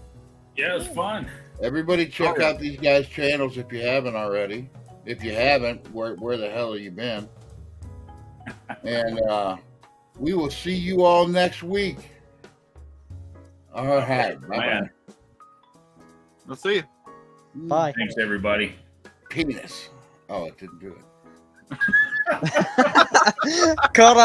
Yeah, it was fun. Everybody check out these guys' channels if you haven't already. If you haven't, where the hell have you been? And we will see you all next week. All right. Bye-bye. We'll see you. Bye. Thanks, everybody. Penis. Oh, it didn't do it. Cut